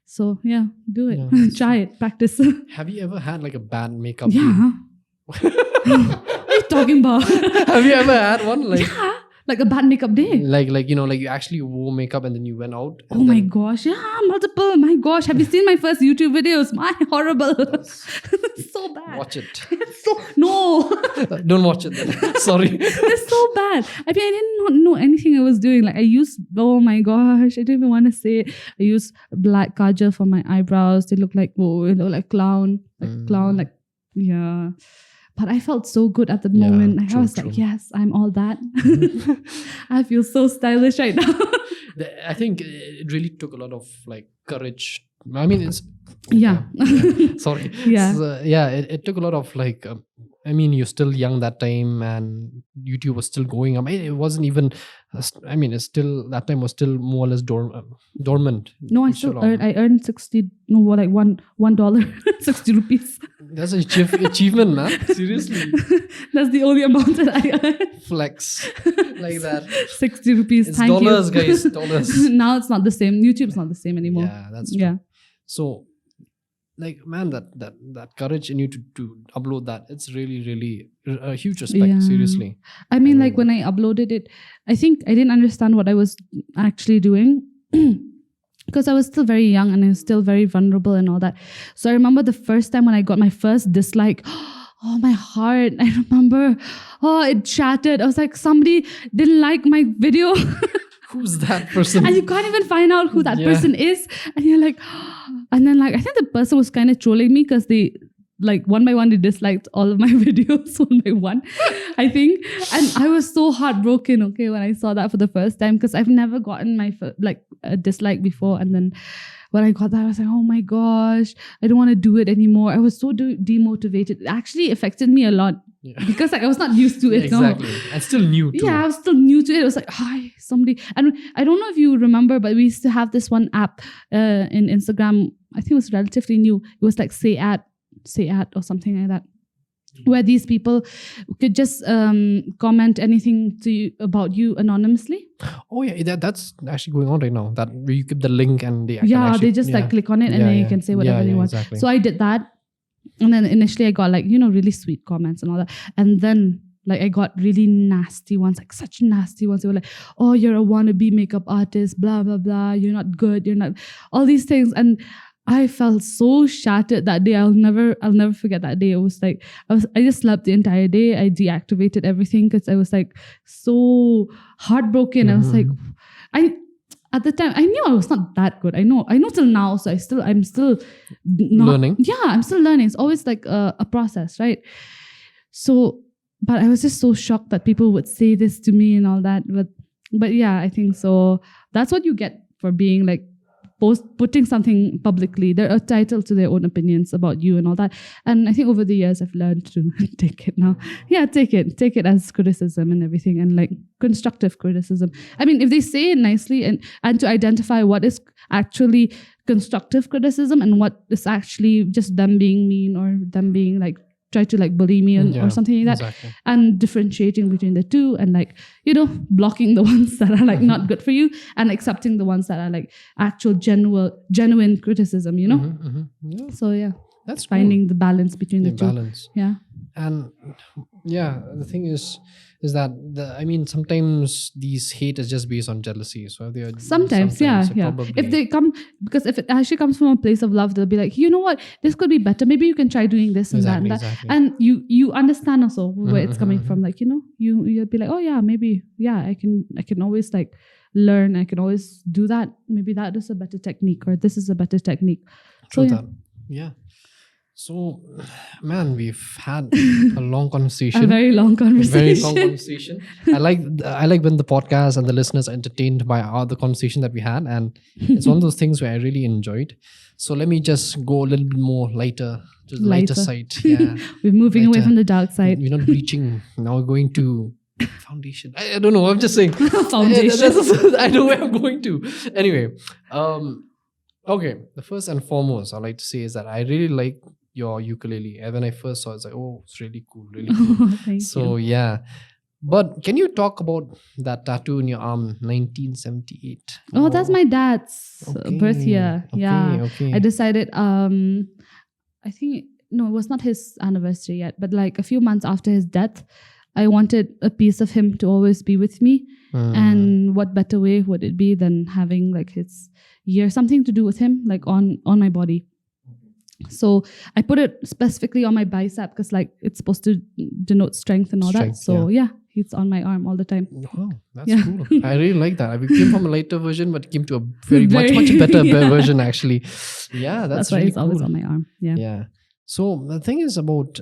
So yeah, do it. Yeah, Try it. Practice. Have you ever had like a bad makeup? Yeah. What are you talking about? Have you ever had one? Like, Like a bad makeup day. Like you actually wore makeup and then you went out. Oh my gosh, yeah, multiple. My gosh, have you seen my first YouTube videos? My horrible. So bad. Watch it. No. Don't watch it then. Sorry. It's so bad. I mean, I did not know anything I was doing. Like I used, oh my gosh, I don't even want to say it. I used black kajal for my eyebrows. They look like, clown. Like, yeah. But I felt so good at the moment. I was like, yes, I'm all that. I feel so stylish right now. I think it really took a lot of like courage. I mean, it's sorry. Yeah. So, it took a lot of like. I mean, you're still young that time, and YouTube was still going. I mean, it wasn't even. I mean, it's still that time was still more or less dormant. No, I still earned. I earned $1, 60 rupees. That's an achievement, man. Seriously. That's the only amount that I earned. Flex like that. 60 rupees. It's Thank dollars, you. guys. Dollars. Now it's not the same. YouTube's not the same anymore. Yeah, that's true. Yeah. So, like, man, that courage in you to upload that, it's really, really a huge respect. Yeah. Seriously. I mean, like when I uploaded it, I think I didn't understand what I was actually doing. Because I was still very young and I was still very vulnerable and all that. So I remember the first time when I got my first dislike, oh, my heart. I remember, it shattered. I was like, somebody didn't like my video. Who's that person? And you can't even find out who that person is. And you're like, and then like, I think the person was kind of trolling me because they, like one by one, they disliked all of my videos one by one, I think. And I was so heartbroken, when I saw that for the first time, because I've never gotten my a dislike before. And then when I got that, I was like, oh my gosh, I don't want to do it anymore. I was so demotivated. It actually affected me a lot because like, I was not used to it. Exactly. And still new too. Yeah, I was still new to it. I was like, hi, somebody. And I don't know if you remember, but we used to have this one app in Instagram. I think it was relatively new. It was like Say At or something like that, where these people could just comment anything to you about you anonymously. Oh yeah, that's actually going on right now. That where you keep the link and they they just like click on it and then you can say whatever they want. Exactly. So I did that, and then initially I got like really sweet comments and all that, and then like I got really nasty ones, like such nasty ones. They were like, "Oh, you're a wannabe makeup artist, blah blah blah. You're not good. You're not all these things." And I felt so shattered that day. I'll never forget that day. It was like I just slept the entire day. I deactivated everything because I was like so heartbroken. I was like, at the time I knew I was not that good. I know till now. So I'm still not, learning. Yeah, I'm still learning. It's always like a process, right? So, but I was just so shocked that people would say this to me and all that. But yeah, I think so. That's what you get for being like putting something publicly. They're entitled to their own opinions about you and all that. And I think over the years I've learned to take it now. Yeah, take it as criticism and everything, and like constructive criticism. I mean, if they say it nicely and to identify what is actually constructive criticism and what is actually just them being mean or them being like try to like bully me or something like that, exactly. And differentiating between the two and like blocking the ones that are like not good for you and accepting the ones that are like actual genuine criticism, Yeah. So yeah, That's finding the balance between the two. Balance. Yeah. And yeah, the thing is that sometimes these hate is just based on jealousy. So they are sometimes yeah. Probably, if they come, because if it actually comes from a place of love, they'll be like, you know what, this could be better. Maybe you can try doing this and that and that. Exactly. And you understand also where it's coming from. Like you'll be like, oh yeah, maybe I can always like learn. I can always do that. Maybe that is a better technique, or this is a better technique. True So, that. Yeah. So, man, we've had a long conversation. A very long conversation. I like when the podcast and the listeners are entertained by the conversation that we had, and it's one of those things where I really enjoyed. So let me just go a little bit more lighter to the lighter side. Yeah, we're moving away from the dark side. We're not bleaching. Now we're going to foundation. I don't know. I'm just saying foundation. I know where I'm going to. Anyway, okay. The first and foremost I like to say is that I really like your ukulele. And when I first saw it, I was like, oh, it's really cool, really cool. Thank you. Yeah. But can you talk about that tattoo in your arm, 1978? Oh, that's my dad's birth year. Okay. I decided, I think, no, it was not his anniversary yet, but like a few months after his death, I wanted a piece of him to always be with me. And what better way would it be than having like his ear, something to do with him, like on my body. So I put it specifically on my bicep because like it's supposed to denote strength and all that. So yeah, he's on my arm all the time. Oh, that's cool. I really like that. We came from a lighter version, but came to a very much better version actually. Yeah, that's why really it's always on my arm. Yeah. Yeah. So the thing is about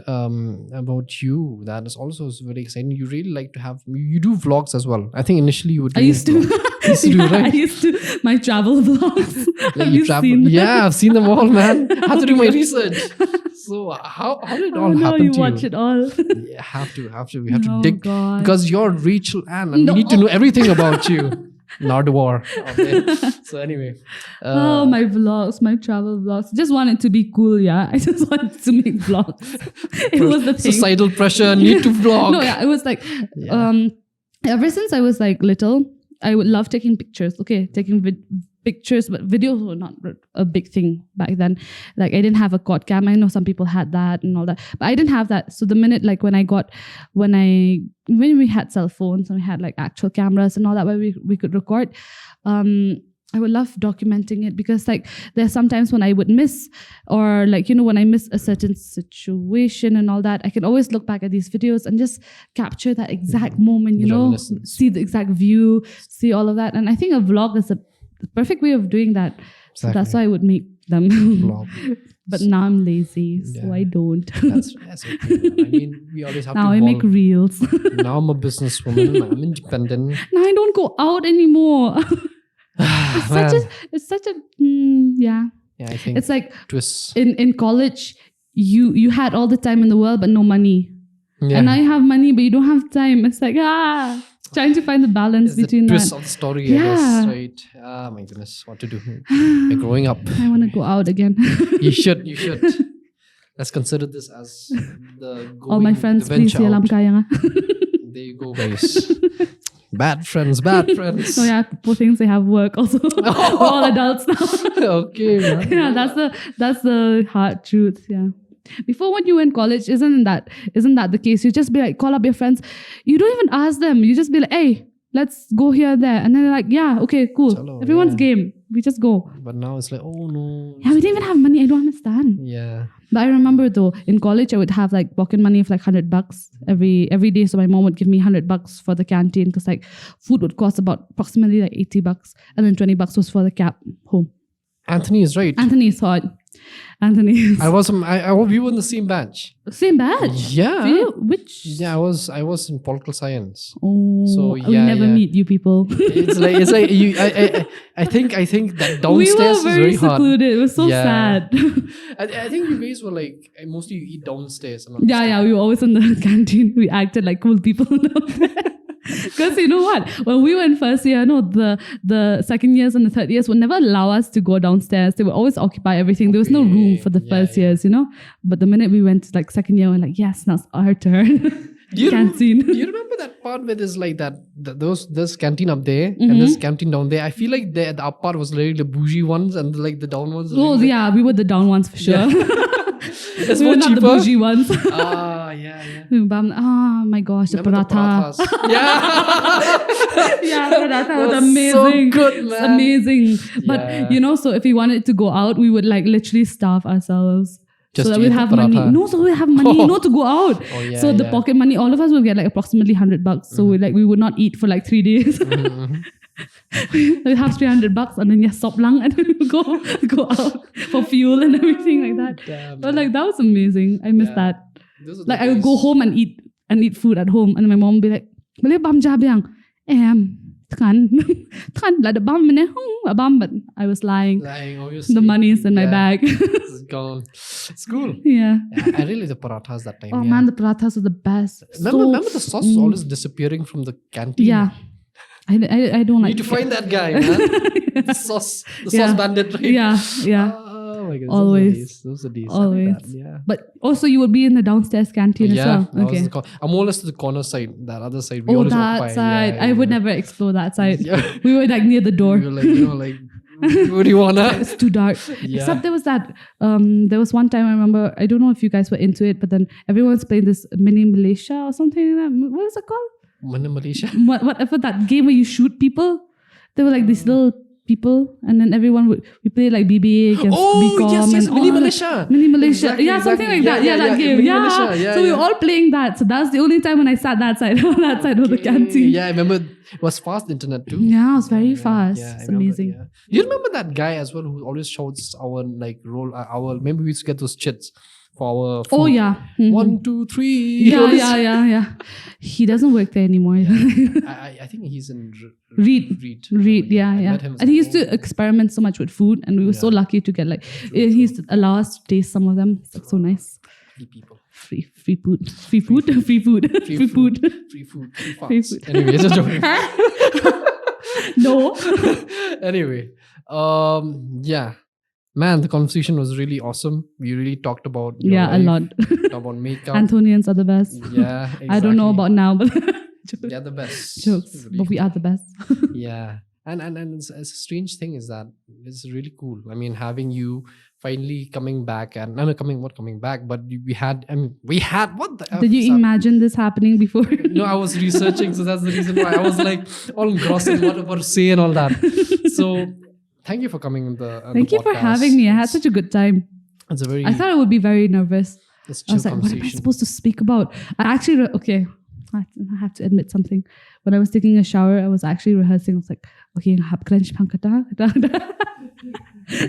you that is also very exciting. You really like to have, you do vlogs as well. I think initially you would do. I used to. Right? I used to my travel vlogs. Like you travel. Yeah, I've seen them all, man. I have to do my research. So how did it all happen you to watch it all. Yeah, have to. We have to dig God. because you're Rachel Anne and we need to know everything about you. Nardwar. Okay. So anyway. My vlogs, my travel vlogs. Just wanted to be cool, yeah. I just wanted to make vlogs. It was the thing. Societal pressure, need to vlog. No, yeah, it was like, ever since I was like little, I would love taking pictures. Okay, taking pictures, but videos were not a big thing back then. Like I didn't have a quad cam. I know some people had that and all that, but I didn't have that. So the minute like when we had cell phones and we had like actual cameras and all that where we could record, I would love documenting it because like there's sometimes when I would miss or like, you know, when I miss a certain situation and all that, I can always look back at these videos and just capture that exact moment, you know, see the exact view, see all of that. And I think a vlog is the perfect way of doing that. Exactly. So that's why I would make them. But now I'm lazy, so I don't. That's okay. I mean, we always have now to I make reels. Now I'm a businesswoman. I'm independent. Now I don't go out anymore. It's such a yeah. Yeah, I think it's like twists. In college, you had all the time in the world but no money. Yeah. And now you have money but you don't have time. It's like trying to find the balance between the twist of the story, I guess, right? Ah, my goodness, what to do? Like growing up. I want to go out again. You should. Let's consider this as the going, all my friends, please, there you go, guys. Bad friends. Oh yeah, poor things, they have work also. We're all adults now. Okay, man. Yeah, that's the hard truth. Yeah. Before when you were in college, isn't that the case? You just be like, call up your friends. You don't even ask them. You just be like, hey, let's go here, there. And then they're like, yeah, okay, cool. Chalo, everyone's game. We just go. But now it's like, oh no. Yeah, we didn't even have money. I don't understand. Yeah. But I remember though, in college, I would have like pocket money of like $100 every day. So my mom would give me $100 for the canteen because like food would cost about approximately like $80. And then $20 was for the cab home. Anthony is right. Anthony is hot. Anthony is... we were in the same batch. Same batch? Yeah. Which? Yeah, I was in political science. Oh, so we never meet you people. It's like you. I think that downstairs we were is very hard. secluded. It was so sad. I think you guys were like mostly you eat downstairs. Yeah. We were always in the canteen. We acted like cool people down there. Because you know what? When we were in first year, the second years and the third years would never allow us to go downstairs. They would always occupy everything. There was no room for the first years, you know? But the minute we went to like second year, we're like, yes, now it's our turn. Do you remember that part where there's like this canteen up there and this canteen down there? I feel like the up part was really the bougie ones and like the down ones. Oh, yeah, we were the down ones for sure. Yeah. It's we were not cheaper. the bougie ones. Yeah. Oh my gosh, the paratha. Yeah, paratha was amazing. So good, man. It's amazing. But you know, so if we wanted to go out, we would like literally starve ourselves. Just so that we'd have money. No, so we'd have money not to go out. Oh, yeah, so the pocket money, all of us would get like approximately $100. So we would not eat for like 3 days. We have $300 and then stop lang and then we go out for fuel and everything like that. Damn, but like that was amazing. I miss that. Like I would go home and eat food at home and my mom would be like, "Boleh bam jab yang?" Tekan like the bam bam, but I was lying. Obviously. The money is in my bag. It's gone. It's cool. Yeah. I really like the parathas that time. Oh man, the parathas were the best. Remember the sauce was always disappearing from the canteen? Yeah. I don't like. You need to find that guy, man. The sauce bandit, right? Yeah. Oh my goodness. Always. Those are days. Always. Yeah. But also you would be in the downstairs canteen as well. Okay. I'm almost to the corner side, that other side. That side. I would never explore that side. Yeah. We were like near the door. We were like, What do you wanna? It's too dark. Yeah. Except there was that. There was one time I remember. I don't know if you guys were into it, but then everyone's playing this mini Malaysia or something like that. What is it called? Malaysia. Whatever that game where you shoot people. They were like these little people, and then everyone we played like BBA against BCom yes, and Mini all Malaysia. Mini Malaysia, Exactly, yeah, something like that. Yeah, that game. Mini Yeah. Malaysia, yeah, So we were yeah. all playing that. So that's the only time when I sat that side, on that side of the canteen. Yeah, I remember it was fast internet too. Yeah, it was very fast. Yeah, I It's remember, amazing. yeah. You remember that guy as well who always shouts our like roll our maybe we used to get those chits for our food. Oh yeah. Mhm. 1, 2, 3. Yeah. He doesn't work there anymore. I think he's in Reed, yeah. met him And he used to somewhere. experiment so much with food, and we were so lucky to get like he used to allow us to taste some of them. It's like so nice. Free people. Free food. Free food. Free food. Free food. Free farts. food. Anyway, just joking. No. Anyway, yeah. Man, the conversation was really awesome. We really talked about your Yeah, a life, lot. talked about makeup. Antonians are the best. Yeah, exactly. I don't know about now, but They're the best. jokes. But we are the best. Yeah, and it's a strange thing is that it's really cool. I mean, having you finally coming back and not coming back, but we had what the Did you imagine this happening before? No, I was researching, so that's the reason why I was like all engrossed in what to say and all that. So thank you for coming on the Thank you for podcast. having me. I had such a good time. It's a very I thought I would be very nervous. it's I was chill like, what am I conversation. supposed to speak about? I actually, okay, I have to admit something. When I was taking a shower, I was actually rehearsing. I was like, okay,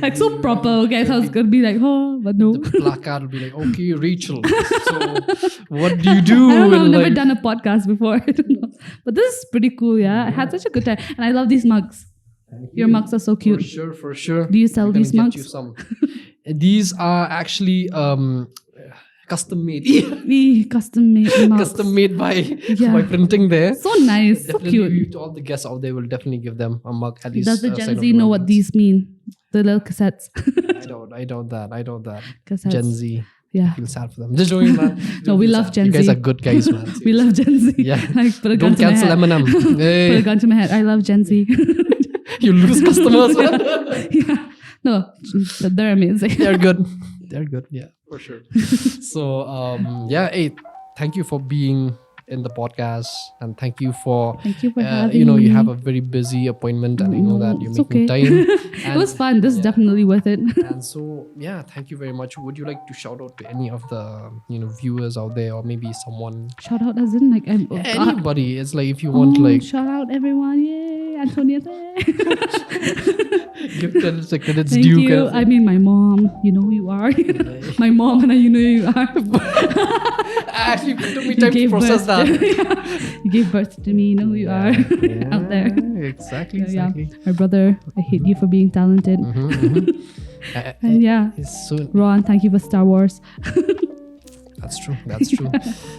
like so proper. Okay, I thought it was going to be like, oh, but no. The placard will be like, okay, Rachel. So what do you do? I don't know, I've And never like- done a podcast before. I don't know. But this is pretty cool, yeah. I had such a good time. And I love these mugs. Your mugs are so cute. For sure. Do you sell We're gonna these get mugs? you some. These are actually custom made. Custom made mugs. Custom made by Yeah. printing there. So nice, so Definitely, cute. to all the guests out there, will definitely give them a mug at least. Does the sign Gen of Z know what remembrance. these mean? The little cassettes. I doubt that. Cassettes. Gen Z. Yeah. I feel sad for them. Just joking, man. No, we Feel love sad. Gen You guys Z. are good guys, man. We love Gen Z. Yeah. Like, put a gun Don't to my cancel head. Eminem. Put a Hey, gun to my head. I love Gen Z. you lose customers. Yeah. No, they're amazing. They're good. Yeah, for sure. So, yeah, hey, thank you for being in the podcast, and thank you for Thank you for having you me. have a very busy appointment, and you know that you're It's making okay. time. It was fun. This is definitely worth it. And so, yeah, thank you very much. Would you like to shout out to any of the viewers out there, or maybe someone, Shout out as in like anybody? It's like if you want, like, shout out everyone. Yay, Antonia there. give credits, the credits Thank due. you. kind of I mean, my mom, you know who you are. My mom and I, you know who you are. Actually, it took me You time to gave process birth that. You gave birth to me, you know who you are out there. Exactly. Yeah. My brother, I hate you for being talented. And yeah, It's so Ron, thank you for Star Wars. That's true.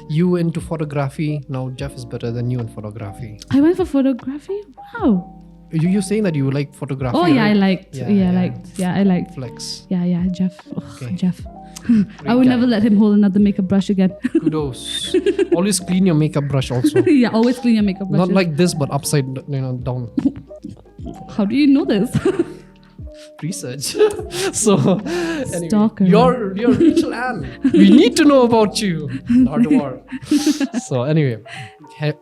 You into photography. Now Jeff is better than you in photography. I went for photography. Wow. You're saying that you like photography. Oh yeah, I right? liked. Yeah, I liked. Flex. Yeah, Jeff. Ugh, Okay. Jeff. Great I would guy. never let him hold another makeup brush again. Kudos. Always clean your makeup brush also. Yeah, always clean your makeup brush. Not like this, but upside down. How do you know this? Research. So anyway, Stalker. you're Rachel Anne. We need to know about you. Not war. So anyway, hey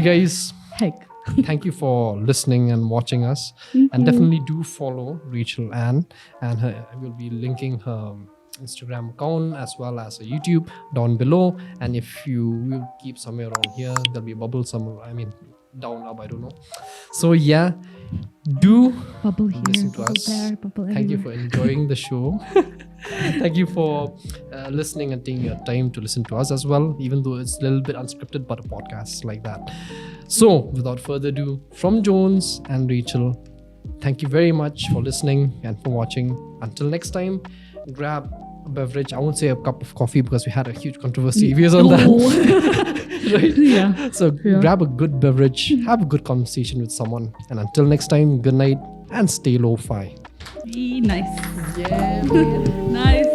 guys. Heck. Thank you for listening and watching us. And definitely do follow Rachel Anne, and I will be linking her Instagram account as well as a YouTube down below. And if you will keep somewhere around here, there'll be a bubble somewhere. I mean, down up, I don't know. So yeah, do Bubble here, listen to bubble us. there, bubble Thank you everywhere. for enjoying the show. Thank you for listening and taking your time to listen to us as well, even though it's a little bit unscripted, but a podcast like that. So without further ado, from Jones and Rachel, thank you very much for listening and for watching. Until next time, grab a beverage. I won't say a cup of coffee because we had a huge controversy views on that. Right? Yeah. So Yeah. grab a good beverage, have a good conversation with someone. And until next time, good night and stay lo-fi. Nice. Yeah, man. Nice.